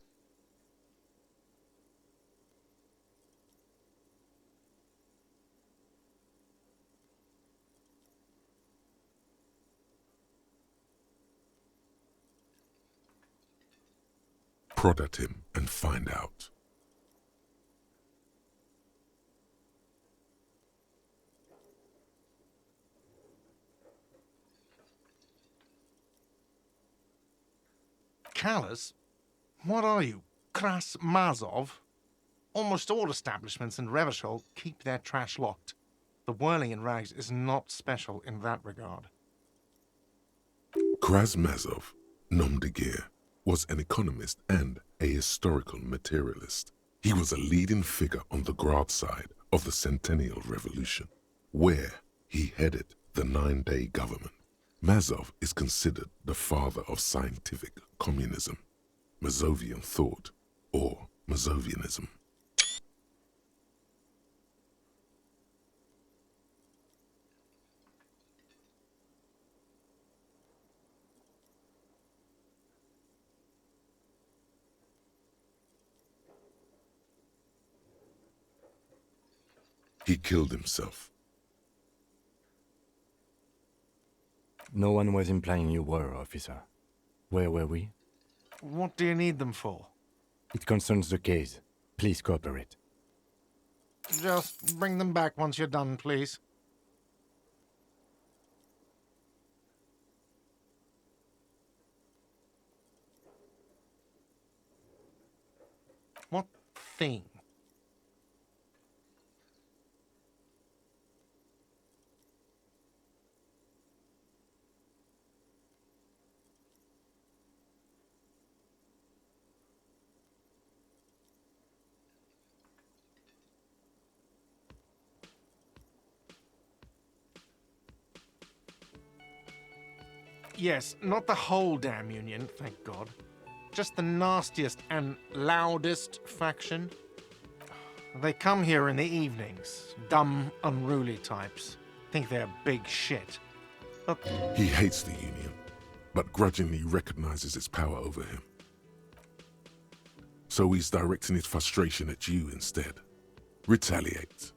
Prod at him and find out. Callous? What are you? Kras Mazov? Almost all establishments in Revachol keep their trash locked. The Whirling in Rags is not special in that regard. Krasmazov, nom de guerre, was an economist and a historical materialist. He was a leading figure on the Grad side of the Centennial Revolution, where he headed the 9-day government. Mazov is considered the father of scientific communism, Mazovian thought, or Mazovianism. He killed himself. No one was implying you were, officer. Where were we? What do you need them for? It concerns the case. Please cooperate. Just bring them back once you're done, please. What thing? Yes, not the whole damn Union, thank God. Just the nastiest and loudest faction. They come here in the evenings. Dumb, unruly types. Think they're big shit. But He hates the Union, but grudgingly recognizes its power over him. So he's directing his frustration at you instead. Retaliate.